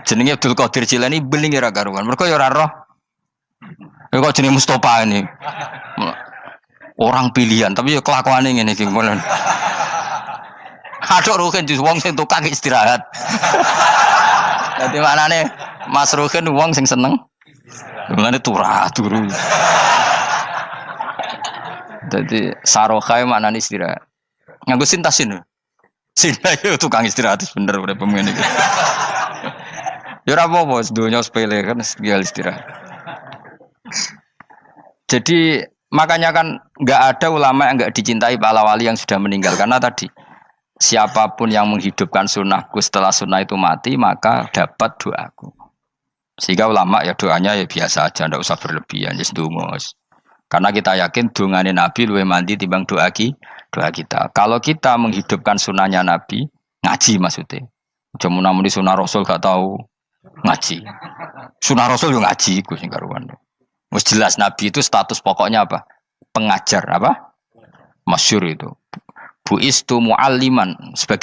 C: Jenenge Abdul Qadir Jilani beling ora karuan. Mergo ya ora roh. Ya kok jenenge Mustofa ini. Orang pilihan tapi ya kelakuane ngene iki. Aduk Ruhin di wong sing tukang istirahat. Dadi maknane Mas Ruhin wong sing seneng. Mengane turu. Jadi saroha maknane istirahat. Nganggo sintasin. Sinta itu tukang istirahat bener udah pemain iki. Ya ora apa-apa, dunya sepele kan tinggal istirahat. Jadi makanya kan nggak ada ulama yang nggak dicintai para wali yang sudah meninggal karena tadi siapapun yang menghidupkan sunnahku setelah sunnah itu mati maka dapat doaku. Sehingga ulama ya doanya ya biasa aja, ndak usah berlebihan, ya sedungos. Karena kita yakin dungane Nabi luwih mandi timbang doa kita. Kalau kita menghidupkan sunnahnya Nabi, ngaji maksudnya. Cuma namun di sunnah Rasul gak tahu ngaji. Sunnah Rasul yo ngaji iku sing karuan. Wis jelas Nabi itu status pokoknya apa? Pengajar apa? Masyhur itu. Buistu mualliman sebagai